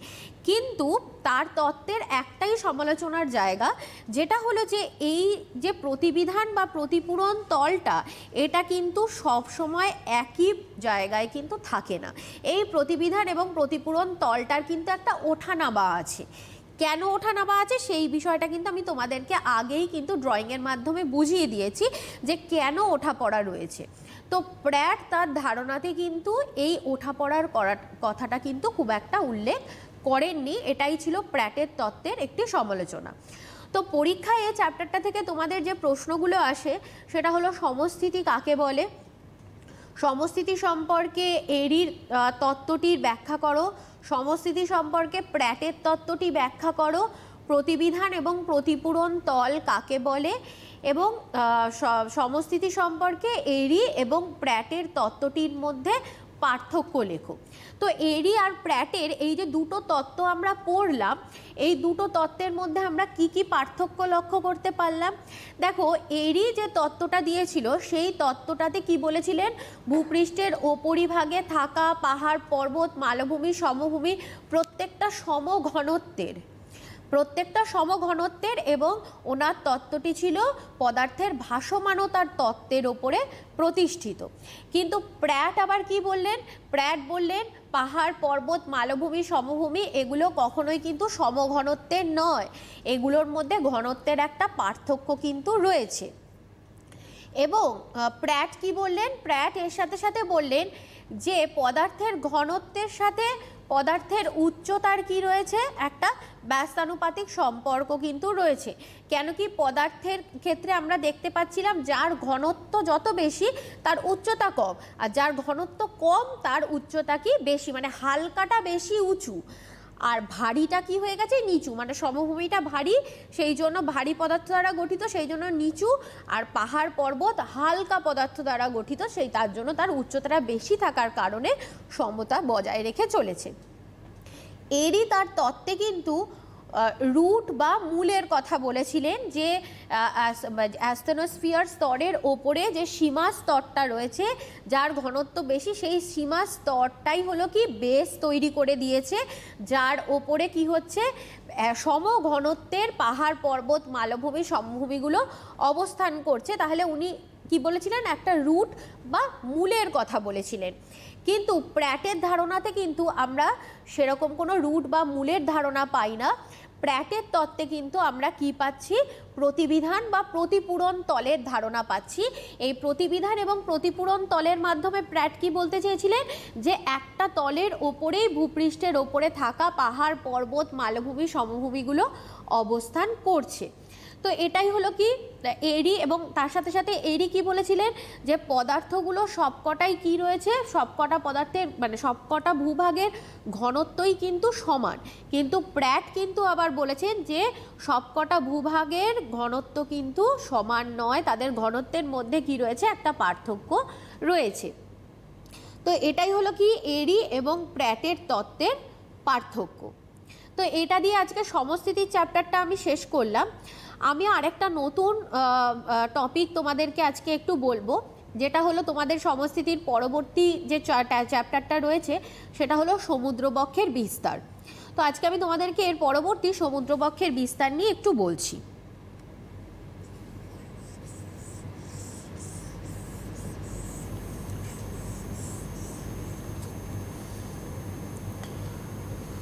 কিন্তু তার তত্ত্বের একটাই সমালোচনার জায়গা, যেটা হলো যে এই যে প্রতিবিধান বা প্রতিপূরণ তলটা, এটা কিন্তু সব সময় একই জায়গায় কিন্তু থাকে না। এই প্রতিবিধান এবং প্রতিপূরণ তলটার কিন্তু একটা ওঠানামা আছে। কেন ওঠানামা আছে সেই বিষয়টা কিন্তু আমি তোমাদেরকে আগেই কিন্তু ড্রয়িংয়ের মাধ্যমে বুঝিয়ে দিয়েছি যে কেন ওঠাপড়া রয়েছে। তো প্র্যাট তার ধারণাতে কিন্তু এই ওঠাপড়ার কথাটা কিন্তু খুব একটা উল্লেখ করেননি, এটাই ছিল প্র্যাটের তত্ত্বের একটি সমালোচনা। তো পরীক্ষায় এই চ্যাপ্টারটা থেকে তোমাদের যে প্রশ্নগুলো আসে সেটা হলো সমস্থিতি কাকে বলে, সমস্থিতি সম্পর্কে এরির তত্ত্বটির ব্যাখ্যা করো, সমস্থিতি সম্পর্কে প্র্যাটের তত্ত্বটি ব্যাখ্যা করো, প্রতিবিধান এবং প্রতিপূরণ তল কাকে বলে, এবং সমস্থিতি সম্পর্কে এরি এবং প্র্যাটের তত্ত্বটির মধ্যে পার্থক্য লেখো। তো এরি আর প্র্যাটের এই যে দুটো তত্ত্ব আমরা পড়লাম, এই দুটো তত্ত্বের মধ্যে আমরা কি কি পার্থক্য লক্ষ্য করতে পারলাম? দেখো, এরি যে তত্ত্বটা দিয়েছিল সেই তত্ত্বটাতে কি বলেছিলেন, ভূপৃষ্ঠের ওপরিভাগে থাকা পাহাড়, পর্বত, মালভূমি, সমভূমি প্রত্যেকটা সমঘনত্বের এবং ওনার তত্ত্বটি ছিল পদার্থের ভাসমানতার তত্ত্বের ওপরে প্রতিষ্ঠিত। কিন্তু প্র্যাট আবার কি বললেন? প্র্যাট বললেন পাহাড়, পর্বত, মালভূমি, সমভূমি এগুলো কখনোই কিন্তু সমঘনত্বের নয়, এগুলোর মধ্যে ঘনত্বের একটা পার্থক্য কিন্তু রয়েছে। এবং প্র্যাট কি বললেন? প্র্যাট এর সাথে সাথে বললেন যে পদার্থের ঘনত্বের সাথে পদার্থের উচ্চতার কি রয়েছে, একটা ব্যস্তানুপাতিক সম্পর্ক কিন্তু রয়েছে। কেন কি পদার্থের ক্ষেত্রে আমরা দেখতে পাচ্ছিলাম যার ঘনত্ব যত বেশি তার উচ্চতা কম, আর যার ঘনত্ব কম তার উচ্চতা কি বেশি, মানে হালকাটা বেশি উঁচু আর ভারীটা কি হয়ে গেছে নিচু, মানে সমভূমিটা ভারী সেই জন্য ভারী পদার্থ দ্বারা গঠিত সেই জন্য নিচু, আর পাহাড় পর্বত হালকা পদার্থ দ্বারা গঠিত সেই তার জন্য তার উচ্চতাটা বেশি থাকার কারণে সমতা বজায় রেখে চলেছে। এরই তার তত্ত্বে কিন্তু রুট বা মূলের কথা বলেছিলেন, যে অ্যাস্টেনোস্ফিয়ার স্তরের ওপরে যে সীমা স্তরটা রয়েছে যার ঘনত্ব বেশি, সেই সীমা স্তরটাই হলো কি বেস তৈরি করে দিয়েছে, যার ওপরে কি হচ্ছে সমঘনত্বের পাহাড়, পর্বত, মালভূমি, সমভূমিগুলো অবস্থান করছে। তাহলে উনি কি বলেছিলেন? একটা রুট বা মূলের কথা বলেছিলেন। কিন্তু প্র্যাটের ধারণাতে কিন্তু আমরা সেরকম কোনো রুট বা মূলের ধারণা পাই না। প্র্যাটের তত্ত্বে কিন্তু আমরা কি পাচ্ছি? প্রতিবিধান বা প্রতিপূরণ তলের ধারণা পাচ্ছি। এই প্রতিবিধান এবং প্রতিপূরণ তলের মাধ্যমে প্র্যাট কি বলতে চেয়েছিলেন? যে একটা তলের ওপরেই ভূপৃষ্ঠের ওপরে থাকা পাহাড়, পর্বত, মালভূমি, সমভূমিগুলো অবস্থান করছে। তো এটাই হলো কি এরি, এবং তার সাথে সাথে এরি কি বলেছিলেন? যে পদার্থগুলো সবকটাই কি রয়েছে, সবকটা পদার্থের মানে সবকটা ভূভাগের ঘনত্বই কিন্তু সমান। কিন্তু প্র্যাট কিন্তু আবার বলেছেন যে সবকটা ভূভাগের ঘনত্ব কিন্তু সমান নয়, তাদের ঘনত্বের মধ্যে কি রয়েছে, একটা পার্থক্য রয়েছে। তো এটাই হলো কি এরি এবং প্র্যাটের তত্ত্বের পার্থক্য। তো এটা দিয়ে আজকে সমস্থিতির চ্যাপ্টারটা আমি শেষ করলাম। আমি আরেকটা নতুন টপিক তোমাদেরকে আজকে একটু বলবো, যেটা হলো তোমাদের সমস্থিতির পরবর্তী যে চ্যাপ্টারটা রয়েছে সেটা হলো সমুদ্রবক্ষের বিস্তার। তো আজকে আমি তোমাদেরকে এর পরবর্তী সমুদ্রবক্ষের বিস্তার নিয়ে একটু বলছি।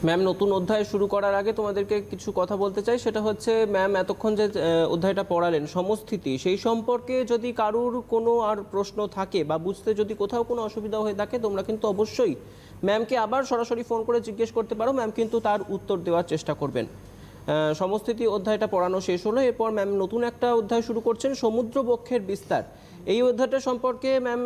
ম্যাম, নতুন অধ্যায় শুরু করার আগে তোমাদেরকে কিছু কথা বলতে চাই। সেটা হচ্ছে ম্যাম এতক্ষণ যে অধ্যায়টা পড়ালেন সমস্থিতি, সেই সম্পর্কে যদি কারুর কোনো আর প্রশ্ন থাকে বা বুঝতে যদি কোথাও কোনো অসুবিধা হয়ে থাকে তোমরা কিন্তু অবশ্যই ম্যামকে আবার সরাসরি ফোন করে জিজ্ঞেস করতে পারো, ম্যাম কিন্তু তার উত্তর দেওয়ার চেষ্টা করবেন। সমস্থিতি অধ্যায়টা পড়ানো শেষ হলো, এরপর ম্যাম নতুন একটা অধ্যায় শুরু করছেন, সমুদ্রবক্ষের বিস্তার। এই অধ্যায়টা সম্পর্কে ম্যাম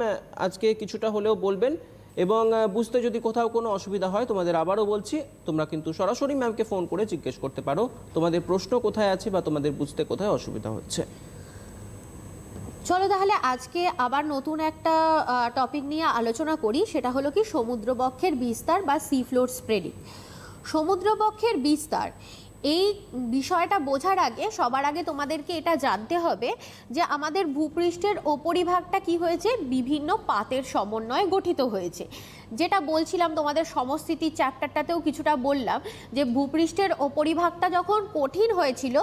আজকে কিছুটা হলেও বলবেন, এবং বুঝতে যদি কোথাও কোনো অসুবিধা হয় তোমাদের আবারও বলছি তোমরা কিন্তু সরাসরি ম্যামকে ফোন করে জিজ্ঞেস করতে পারো তোমাদের প্রশ্ন কোথায় আছে বা তোমাদের বুঝতে কোথায় অসুবিধা হচ্ছে। চলো তাহলে আজকে আবার নতুন একটা টপিক নিয়ে আলোচনা করি, সেটা হলো কি সমুদ্রবক্ষের বিস্তার বা সি ফ্লোর স্প্রেডিং। সমুদ্রবক্ষের বিস্তার এই বিষয়টা বোঝার আগে সবার আগে তোমাদেরকে এটা জানতে হবে যে আমাদের ভূপৃষ্ঠের ওপরিভাগটা কি হয়েছে, বিভিন্ন পাতের সমন্বয়ে গঠিত হয়েছে। যেটা বলছিলাম তোমাদের সমস্থিতির চ্যাপ্টারটাতেও কিছুটা বললাম যে ভূপৃষ্ঠের ওপরিভাগটা যখন কঠিন হয়েছিল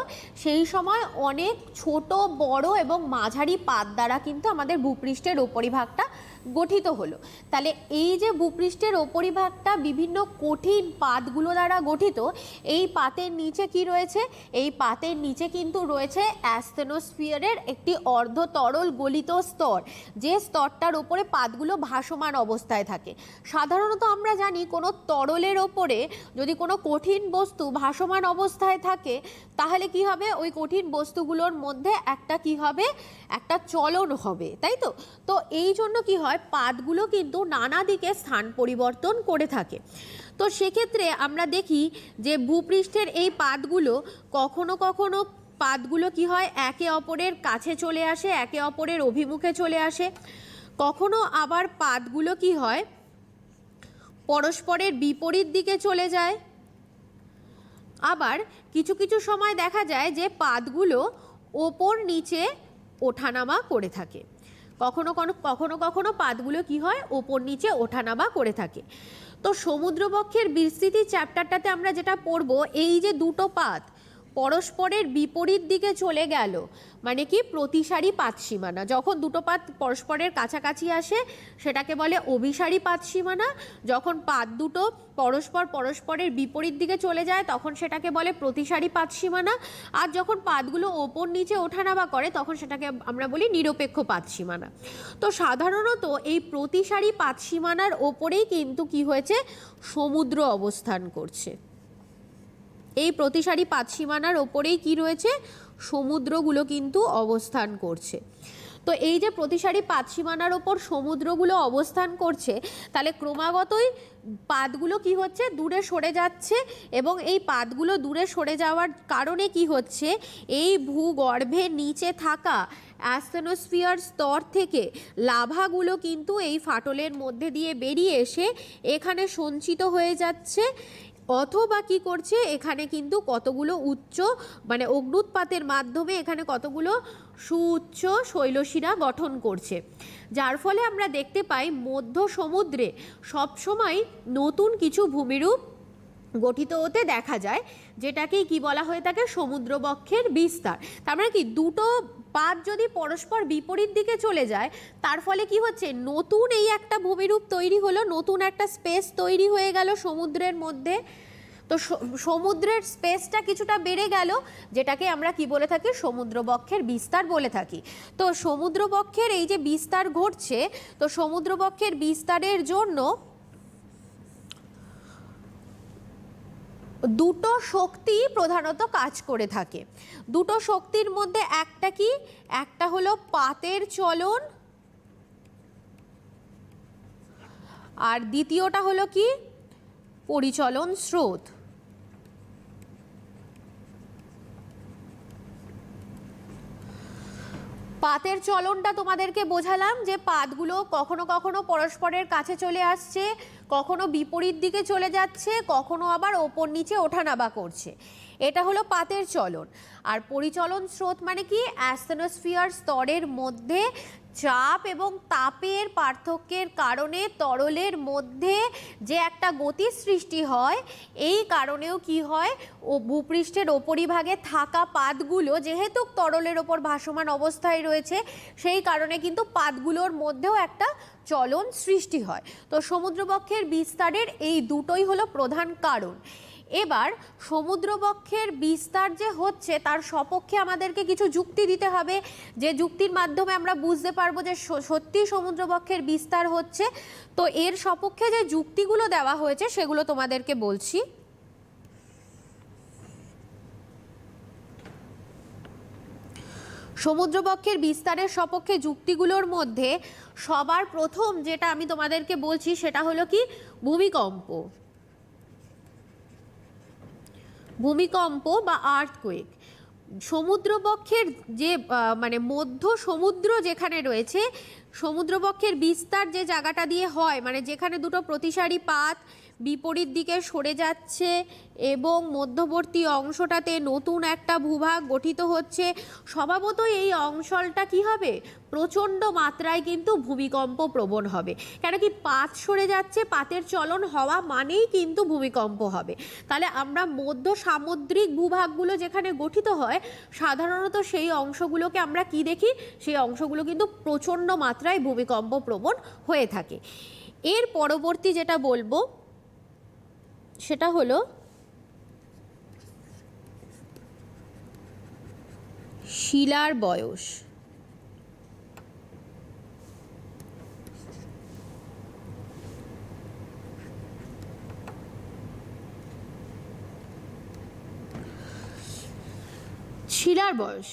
সেই সময় অনেক ছোট, বড় এবং মাঝারি পাত দ্বারা কিন্তু আমাদের ভূপৃষ্ঠের ওপরিভাগটা গঠিত হলো। তাহলে এই যে ভূপৃষ্ঠের ওপরিভাগটা বিভিন্ন কঠিন পাতগুলো দ্বারা গঠিত, এই পাতের নিচে কি রয়েছে? এই পাতের নিচে কিন্তু রয়েছে অ্যাস্টেনোস্ফিয়ারের একটি অর্ধ তরল গলিত স্তর, যে স্তরটার ওপরে পাতগুলো ভাসমান অবস্থায় থাকে। সাধারণত আমরা জানি কোনো তরলের ওপরে যদি কোনো কঠিন বস্তু ভাসমান অবস্থায় থাকে তাহলে কি হবে, ওই কঠিন বস্তুগুলোর মধ্যে একটা কি হবে, একটা চলন হবে, তাই তো? তো এই জন্য কি হয়, পাতগুলো কিন্তু নানা দিকে স্থান পরিবর্তন করে থাকে। তো সেক্ষেত্রে আমরা দেখি যে ভূপৃষ্ঠের এই পাতগুলো কখনো কখনো পাতগুলো কি হয়, একে অপরের কাছে চলে আসে, একে অপরের অভিমুখে চলে আসে। কখনো আবার পাতগুলো কি হয়, পরস্পরের বিপরীত দিকে চলে যায়। আবার কিছু কিছু সময় দেখা যায় যে পাতগুলো ওপর নিচে ওঠানামা করে থাকে। কখনো কখনো কখনো পাতগুলো কি হয়, ওপর নিচে ওঠানামা করে থাকে। তো সমুদ্রবক্ষের বিস্তৃতি চ্যাপ্টারটাতে আমরা যেটা পড়বো, এই যে দুটো পাত পরস্পরের বিপরীত দিকে চলে গেল মানে কি প্রতিসারী পাত সীমানা। যখন দুটো পাত পরস্পরের কাছাকাছি আসে সেটাকে বলে অভিসারী পাত সীমানা। যখন পাত দুটো পরস্পরের বিপরীত দিকে চলে যায় তখন সেটাকে বলে প্রতিসারী পাত সীমানা। আর যখন পাতগুলো ওপর নিচে ওঠানামা করে তখন সেটাকে আমরা বলি নিরপেক্ষ পাত সীমানা। তো সাধারণত এই প্রতিসারী পাত সীমানার ওপরেই কিন্তু কি হয়েছে, সমুদ্র অবস্থান করছে। এই প্রতিসারী পাত সীমানার ওপরেই কি রয়েছে, সমুদ্রগুলো কিন্তু অবস্থান করছে। তো এই যে প্রতিসারী পাত সীমানার ওপর সমুদ্রগুলো অবস্থান করছে, তাহলে ক্রমাগতই পাতগুলো কি হচ্ছে, দূরে সরে যাচ্ছে। এবং এই পাতগুলো দূরে সরে যাওয়ার কারণে কি হচ্ছে, এই ভূগর্ভের নিচে থাকা অ্যাসথেনোস্ফিয়ার স্তর থেকে লাভাগুলো কিন্তু এই ফাটলের মধ্যে দিয়ে বেরিয়ে এসে এখানে সঞ্চিত হয়ে যাচ্ছে। অথবা কি করছে, এখানে কিন্তু কতগুলো উচ্চ মানে অগ্ন্যুৎপাতের মাধ্যমে এখানে কতগুলো সুউচ্চ শৈলশিরা গঠন করছে। যার ফলে আমরা দেখতে পাই মধ্য সমুদ্রে সবসময় নতুন কিছু ভূমিরূপ গঠিত হতে দেখা যায়, যেটাকেই কি বলা হয়ে থাকে, সমুদ্রবক্ষের বিস্তার। তার মানে কি, দুটো পাত যদি পরস্পর বিপরীত দিকে চলে যায় তার ফলে কি হচ্ছে, নতুন এই একটা ভূমিরূপ তৈরি হলো, নতুন একটা স্পেস তৈরি হয়ে গেল সমুদ্রের মধ্যে। তো সমুদ্রের স্পেসটা কিছুটা বেড়ে গেল, যেটাকে আমরা কি বলে থাকি, সমুদ্রবক্ষের বিস্তার বলে থাকি। তো সমুদ্রবক্ষের এই যে বিস্তার ঘটছে, তো সমুদ্রবক্ষের বিস্তারের জন্য দুটো শক্তি প্রধানত কাজ করে থাকে। দুটো শক্তির মধ্যে একটা কি, একটা হলো পাতের চলন, আর দ্বিতীয়টা হলো কি, পরিচলন স্রোত। পাতের চলনটা তোমাদেরকে বোঝালাম যে পাতগুলো কখনো কখনো পরস্পরের কাছে চলে আসছে, কখনো বিপরীত দিকে চলে যাচ্ছে, কখনো আবার ওপর নিচে ওঠানামা করছে। এটা হলো পাতের চলন। আর পরিচলন স্রোত মানে কি, অ্যাসথেনোস্ফিয়ার স্তরের মধ্যে চাপ এবং তাপের পার্থক্যের কারণে তরলের মধ্যে যে একটা গতির সৃষ্টি হয়, এই কারণেও কি হয়, ও ভূপৃষ্ঠের ওপরিভাগে থাকা পাতগুলো যেহেতু তরলের ওপর ভাসমান অবস্থায় রয়েছে, সেই কারণে কিন্তু পাতগুলোর মধ্যেও একটা চলন সৃষ্টি হয়। তো সমুদ্রবক্ষের বিস্তারের এই দুটোই হলো প্রধান কারণ। এবার সমুদ্রবক্ষের বিস্তার যে হচ্ছে তার সপক্ষে আমাদেরকে কিছু যুক্তি দিতে হবে, যে যুক্তির মাধ্যমে আমরা বুঝতে পারবো যে সত্যি সমুদ্রবক্ষের বিস্তার হচ্ছে। তো এর সপক্ষে যে যুক্তিগুলো দেওয়া হয়েছে সেগুলো তোমাদেরকে বলছি। সমুদ্রবক্ষের বিস্তারের সপক্ষে যুক্তিগুলোর মধ্যে সবার প্রথম যেটা আমি তোমাদেরকে বলছি সেটা হলো কি, ভূমিকম্প। ভূমিকম্প বা আর্থকোয়েক। সমুদ্রবক্ষের যে মানে মধ্য সমুদ্র যেখানে রয়েছে, সমুদ্রবক্ষের বিস্তার যে জায়গাটা দিয়ে হয়, মানে যেখানে দুটো প্রতিসারী পাত বিপরীত দিকে সরে যাচ্ছে এবং মধ্যবর্তী অংশটাতে নতুন একটা ভূভাগ গঠিত হচ্ছে, স্বভাবতই এই অঞ্চলটা কি হবে, প্রচণ্ড মাত্রায় কিন্তু ভূমিকম্প প্রবণ হবে। কেন কি, পাত সরে যাচ্ছে, পাতের চলন হওয়া মানেই কিন্তু ভূমিকম্প হবে। তাহলে আমরা মধ্য সামুদ্রিক ভূভাগগুলো যেখানে গঠিত হয় সাধারণত সেই অংশগুলোকে আমরা কি দেখি, সেই অংশগুলো কিন্তু প্রচণ্ড মাত্রায় ভূমিকম্প প্রবণ হয়ে থাকে। এর পরবর্তী যেটা বলবো সেটা হলো শিলার বয়স। শিলার বয়স,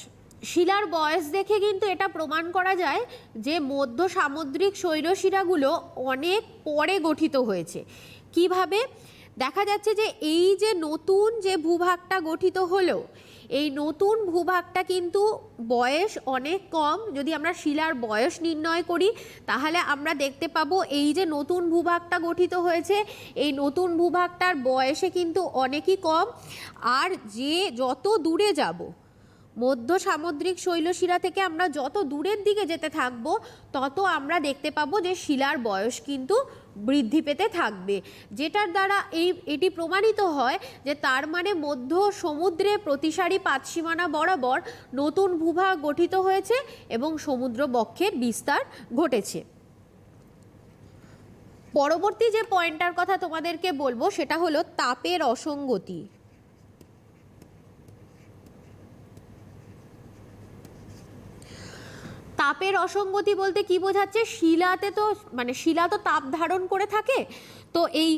শিলার বয়স দেখে কিন্তু এটা প্রমাণ করা যায় যে মধ্য সামুদ্রিক শৈলশিরাগুলো অনেক পরে গঠিত হয়েছে। কিভাবে? দেখা যাচ্ছে যে এই যে নতুন যে ভূভাগটা গঠিত হলো, এই নতুন ভূভাগটা কিন্তু বয়স অনেক কম। যদি আমরা শিলার বয়স নির্ণয় করি তাহলে আমরা দেখতে পাবো এই যে নতুন ভূভাগটা গঠিত হয়েছে, এই নতুন ভূভাগটার বয়সে কিন্তু অনেকই কম। আর যে যত দূরে যাব, মধ্য সামুদ্রিক শৈলশিরা থেকে আমরা যত দূরের দিকে যেতে থাকব তত আমরা দেখতে পাবো যে শিলার বয়স কিন্তু বৃদ্ধি পেতে থাকবে, যেটার দ্বারা এটি প্রমাণিত হয় যে তার মানে মধ্য সমুদ্রে প্রতিসারী পাতসীমানা বরাবর নতুন ভূভাগ গঠিত হয়েছে এবং সমুদ্র বক্ষের বিস্তার ঘটেছে। পরবর্তী যে পয়েন্টটার কথা তোমাদেরকে বলবো সেটা হলো তাপের অসঙ্গতি। তাপের অসঙ্গতি বলতে কি বোঝাচ্ছে? শিলাতে তো মানে শিলা তো তাপ ধারণ করে থাকে, তো এই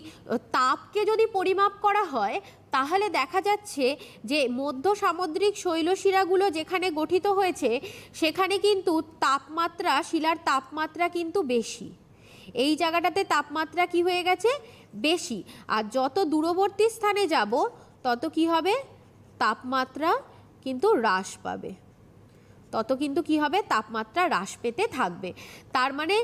তাপকে যদি পরিমাপ করা হয় তাহলে দেখা যাচ্ছে যে মধ্য সামুদ্রিক শৈলশিরাগুলো যেখানে গঠিত হয়েছে সেখানে কিন্তু তাপমাত্রা, শিলার তাপমাত্রা কিন্তু বেশি। এই জায়গাটাতে তাপমাত্রা কি হয়ে গেছে? বেশি। আর যত দূরবর্তী স্থানে যাব তত কি হবে? তাপমাত্রা কিন্তু হ্রাস পাবে, তত কিন্তু কি হবে? তাপমাত্রা হ্রাস পেতে থাকবে। তার মানে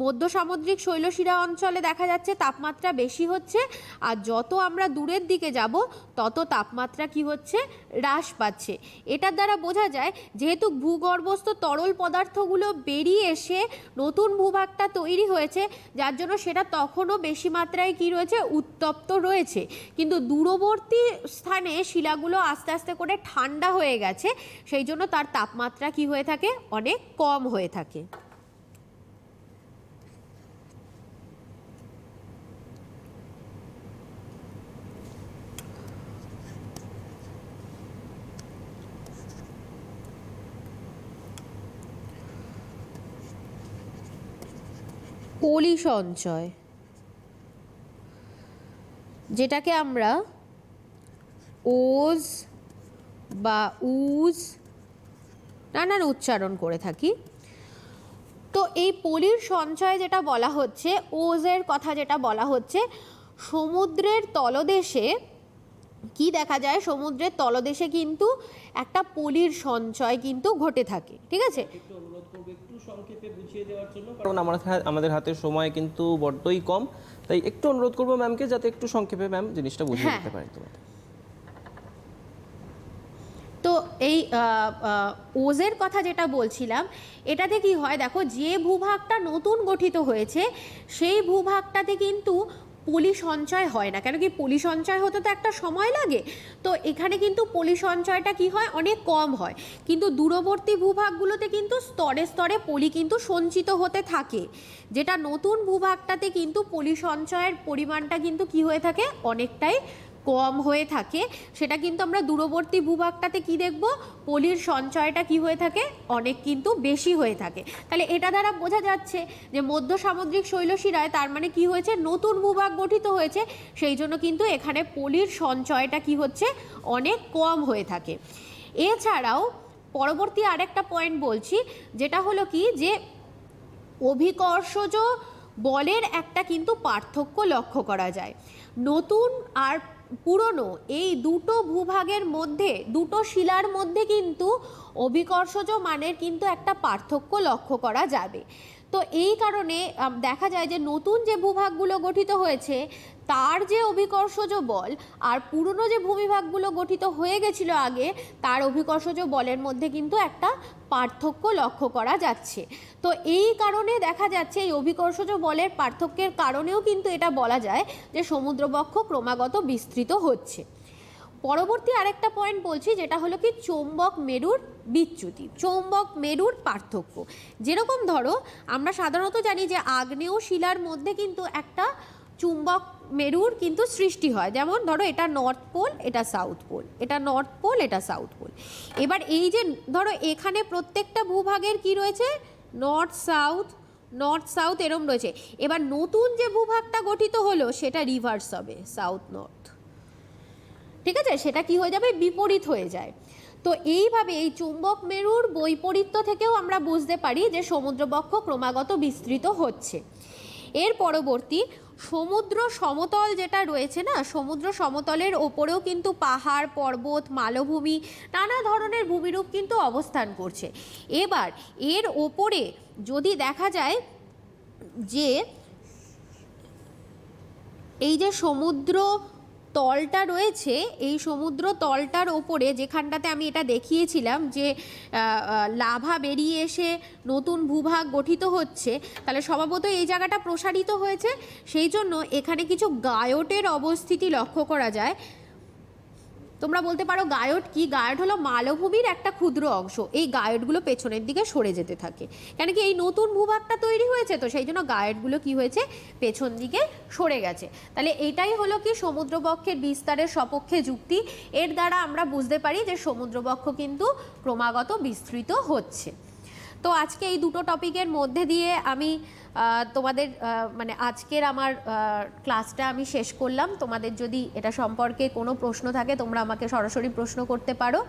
মধ্য সামুদ্রিক শৈলশিরা অঞ্চলে দেখা যাচ্ছে তাপমাত্রা বেশি হচ্ছে, আর যত আমরা দূরের দিকে যাব তত তাপমাত্রা কি হচ্ছে? হ্রাস পাচ্ছে। এটার দ্বারা বোঝা যায় যেহেতু ভূগর্ভস্থ তরল পদার্থগুলো বেরিয়ে এসে নতুন ভূভাগটা তৈরি হয়েছে, যার জন্য সেটা তখনও বেশি মাত্রায় কি রয়েছে? উত্তপ্ত রয়েছে। কিন্তু দূরবর্তী স্থানে শিলাগুলো আস্তে আস্তে করে ঠান্ডা হয়ে গেছে, সেই জন্য তার তাপমাত্রা কি হয়ে থাকে? অনেক কম হয়ে থাকে। পলি সঞ্চয়, যেটাকে আমরা ওজ বা উজ নানান উচ্চারণ করে থাকি। তো এই পলির সঞ্চয় যেটা বলা হচ্ছে, ওজের কথা যেটা বলা হচ্ছে, সমুদ্রের তলদেশে কি দেখা যায়? সমুদ্রের তলদেশে কিন্তু একটা পলির সঞ্চয় কিন্তু ঘটে থাকে। ঠিক আছে, একটু অনুরোধ করবো একটু সংক্ষেপে বুঝিয়ে দেওয়ার জন্য, কারণ আমাদের হাতে সময় কিন্তু বড্ডই কম, তাই একটু অনুরোধ করবো ম্যামকে যাতে একটু সংক্ষেপে ম্যাম জিনিসটা বুঝিয়ে দিতে পারেন তোমাদের। তো এই ওজের কথা যেটা বলছিলাম, এটাতে কি হয় দেখো, যে ভূভাগটা নতুন গঠিত হয়েছে সেই ভূভাগটাতে কিন্তু পলি সঞ্চয় হয় না। কেন কি? পলি সঞ্চয় হতে তো একটা সময় লাগে, তো এখানে কিন্তু পলি সঞ্চয়টা কি হয়? অনেক কম হয়। কিন্তু দূরবর্তী ভূভাগগুলোতে কিন্তু স্তরে স্তরে পলি কিন্তু সঞ্চিত হতে থাকে, যেটা নতুন ভূভাগটাতে কিন্তু পলি সঞ্চয়ের পরিমাণটা কিন্তু কি হয়ে থাকে? অনেকটাই কম হয়ে থাকে। সেটা কিন্তু আমরা দূরবর্তী ভূভাগটাতে কি দেখব? পলির সঞ্চয়টা কি হয়ে থাকে? অনেক কিন্তু বেশি হয়ে থাকে। তাহলে এটা দ্বারা বোঝা যাচ্ছে যে মধ্য সামুদ্রিক শৈলশিরায় তার মানে কি হয়েছে? নতুন ভূভাগ গঠিত হয়েছে, সেই জন্য কিন্তু এখানে পলির সঞ্চয়টা কি হচ্ছে? অনেক কম হয়ে থাকে। এছাড়াও পরবর্তী আরেকটা পয়েন্ট বলছি, যেটা হলো কি, যে অভিকর্ষজ বলের একটা কিন্তু পার্থক্য লক্ষ্য করা যায়। নতুন আর পুরনো এই দুটো ভূভাগের মধ্যে, দুটো শিলার মধ্যে কিন্তু অভিকর্ষজ মানের কিন্তু একটা পার্থক্য লক্ষ্য করা যাবে। তো এই কারণে দেখা যায় যে নতুন যে ভূভাগগুলো গঠিত হয়েছে তার যে অভিকর্ষজ বল আর পুরনো যে ভূমিভাগগুলো গঠিত হয়ে গেছিল আগে তার অভিকর্ষজ বলের মধ্যে কিন্তু একটা পার্থক্য লক্ষ্য করা যাচ্ছে। তো এই কারণে দেখা যাচ্ছে এই অভিকর্ষজ বলের পার্থক্যের কারণেও কিন্তু এটা বলা যায় যে সমুদ্রবক্ষ ক্রমাগত বিস্তৃত হচ্ছে। পরবর্তী আরেকটা পয়েন্ট বলছি, যেটা হলো কি চৌম্বক মেরুর বিচ্যুতি, চৌম্বক মেরুর পার্থক্য। যেরকম ধরো আমরা সাধারণত জানি যে আগ্নেয় শিলার মধ্যে কিন্তু একটা চুম্বক মেরুর কিন্তু সৃষ্টি হয়। যেমন ধরো এটা নর্থ পোল, এটা সাউথ পোল, এটা নর্থ পোল, এটা সাউথ পোল। এবার এই যে ধরো এখানে প্রত্যেকটা ভূভাগের কি রয়েছে? নর্থ সাউথ এরম রয়েছে। এবার নতুন যে ভূভাগটা গঠিত হলো সেটা রিভার্স হবে, সাউথ নর্থ। ঠিক আছে, সেটা কি হয়ে যাবে? বিপরীত হয়ে যায়। তো এইভাবে এই চুম্বক মেরুর বৈপরীত্য থেকেও আমরা বুঝতে পারি যে সমুদ্রবক্ষ ক্রমাগত বিস্তৃত হচ্ছে। এর পরবর্তী সমুদ্র সমতল যেটা রয়েছে না, সমুদ্র সমতলের ওপরেও কিন্তু পাহাড় পর্বত মালভূমি নানা ধরনের ভূমিরূপ কিন্তু অবস্থান করছে। এবার এর ওপরে যদি দেখা যায় যে এই যে সমুদ্র তলটা রয়েছে, এই সমুদ্র তলটার ওপরে যেখানটাতে আমি এটা দেখিয়েছিলাম যে লাভা বেরিয়ে এসে নতুন ভূভাগ গঠিত হচ্ছে, তাহলে স্বভাবত এই জায়গাটা প্রসারিত হয়েছে, সেই জন্য এখানে কিছু গায়টের অবস্থিতি লক্ষ্য করা যায়। তোমরা বলতে পারো গায়ট কি? গায়ট হলো মালভূমির একটা ক্ষুদ্র অংশ। এই গায়টগুলো পেছনের দিকে সরে যেতে থাকে, কেন কি এই নতুন ভূভাগটা তৈরি হয়েছে, তো সেই জন্য গায়টগুলো কি হয়েছে, পেছন দিকে সরে গেছে। তাহলে এটাই হলো কি সমুদ্রবক্ষের বিস্তারের সপক্ষে যুক্তি। এর দ্বারা আমরা বুঝতে পারি যে সমুদ্রবক্ষ কিন্তু ক্রমাগত বিস্তৃত হচ্ছে। তো আজকে এই দুটো টপিকের মধ্যে দিয়ে আমি তোমাদের মানে আজকের আমার ক্লাসটা আমি শেষ করলাম। তোমাদের যদি এটা সম্পর্কে কোনো প্রশ্ন থাকে তোমরা আমাকে সরাসরি প্রশ্ন করতে পারো।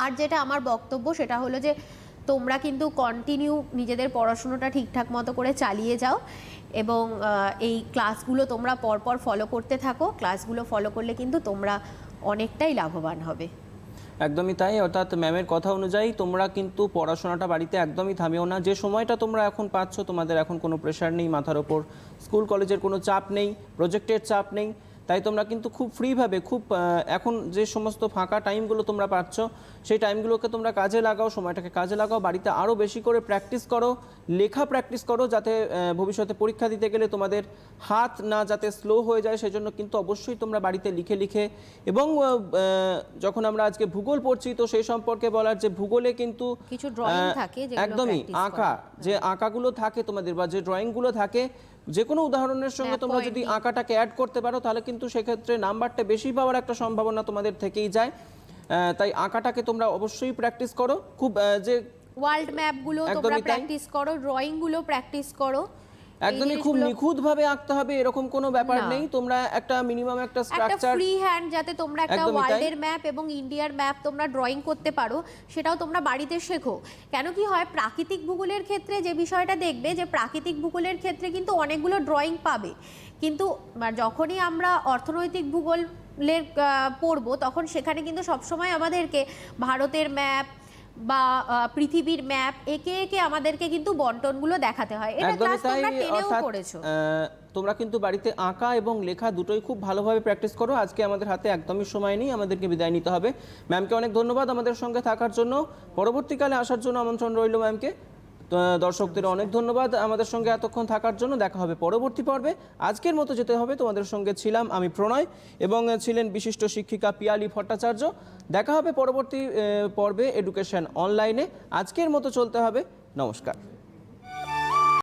আর যেটা আমার বক্তব্য সেটা হলো যে তোমরা কিন্তু কন্টিনিউ নিজেদের পড়াশুনোটা ঠিকঠাক মতো করে চালিয়ে যাও এবং এই ক্লাসগুলো তোমরা পরপর ফলো করতে থাকো। ক্লাসগুলো ফলো করলে কিন্তু তোমরা অনেকটাই লাভবান হবে। একদমই তাই, অর্থাৎ ম্যামের কথা অনুযায়ী তোমরা কিন্তু পড়াশোনাটা বাড়িতে একদমই থামিও না। যে সময়টা তোমরা এখন পাচ্ছ, তোমাদের এখন কোনো প্রেশার নেই মাথার ওপর, স্কুল কলেজের কোনো চাপ নেই, প্রজেক্টের চাপ নেই, তাই তোমরা কিন্তু খুব ফ্রিভাবে খুব এখন যে সমস্ত ফাঁকা টাইমগুলো তোমরা পাচ্ছ সেই টাইমগুলোকে তোমরা কাজে লাগাও, সময়টাকে কাজে লাগাও, বাড়িতে আরও বেশি করে প্র্যাকটিস করো, লেখা প্র্যাকটিস করো, যাতে ভবিষ্যতে পরীক্ষা দিতে গেলে তোমাদের হাত না যাতে স্লো হয়ে যায়, সেজন্য কিন্তু অবশ্যই তোমরা বাড়িতে লিখে লিখে। এবং যখন আমরা আজকে ভূগোল পড়ছি তো সেই সম্পর্কে বলার যে ভূগোলে কিন্তু কিছু ড্রয়িং থাকে যেগুলো একদমই আঁকা, যে আঁকাগুলো থাকে তোমাদের বা যে ড্রয়িংগুলো থাকে, যে কোনো উদাহরণের সঙ্গে তোমরা যদি আঁকাটাকে অ্যাড করতে পারো তাহলে কিন্তু সেক্ষেত্রে নাম্বারটা বেশি পাওয়ার একটা সম্ভাবনা তোমাদের থেকেই যায়। তাই আঁকাটাকে তোমরা অবশ্যই প্র্যাকটিস করো। খুব যে ওয়ার্ল্ড ম্যাপগুলো তোমরা প্র্যাকটিস করো, ড্রয়িংগুলো প্র্যাকটিস করো। একদমই খুব নিখুঁতভাবে আঁকতে হবে এরকম কোনো ব্যাপার নেই, তোমরা একটা মিনিমাম একটা স্ট্রাকচার, ফ্রি হ্যান্ড যাতে তোমরা একটা ওয়ার্ল্ডের ম্যাপ এবং ইন্ডিয়ার ম্যাপ তোমরা ড্রয়িং করতে পারো সেটাও তোমরা বাড়িতে শেখো। কেন কি হয়, প্রাকৃতিক ভূগোলের ক্ষেত্রে যে বিষয়টা দেখবে যে প্রাকৃতিক ভূগোলের ক্ষেত্রে কিন্তু অনেকগুলো ড্রয়িং পাবে, কিন্তু যখনই আমরা অর্থনৈতিক ভূগোলের পড়বো তখন সেখানে কিন্তু সবসময় আমাদেরকে ভারতের ম্যাপ বা পৃথিবীর ম্যাপ একে একে আমাদেরকে কিন্তু বন্টনগুলো দেখাতে হয়। এটা ক্লাস তোমরা টেনেও করেছো। তোমরা কিন্তু বাড়িতে আঁকা এবং লেখা দুটোই খুব ভালোভাবে প্র্যাকটিস করো। আজকে আমাদের হাতে একদমই সময় নেই, আমাদেরকে বিদায় নিতে হবে। ম্যামকে অনেক ধন্যবাদ আমাদের সঙ্গে থাকার জন্য, পরবর্তীকালে আসার জন্য আমন্ত্রণ রইল ম্যামকে। দর্শকদের অনেক ধন্যবাদ আমাদের সঙ্গে এতক্ষণ থাকার জন্য। দেখা হবে পরবর্তী পর্বে। আজকের মতো যেতে হবে, তোমাদের সঙ্গে ছিলাম আমি প্রণয় এবং ছিলেন বিশিষ্ট শিক্ষিকা পিয়ালি ভট্টাচার্য। দেখা হবে পরবর্তী পর্বে এডুকেশন অনলাইনে। আজকের মতো চলতে হবে। নমস্কার।